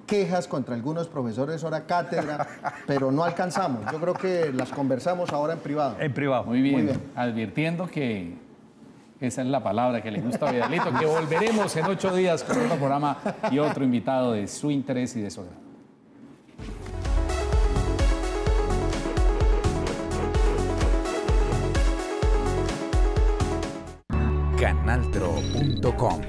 quejas contra algunos profesores hora cátedra, pero no alcanzamos. Yo creo que las conversamos ahora en privado. En privado. Muy bien, Muy bien. advirtiendo que esa es la palabra que le gusta a Vidalito, que volveremos en 8 días con otro programa y otro invitado de su interés y de su agrado. Canaltro.com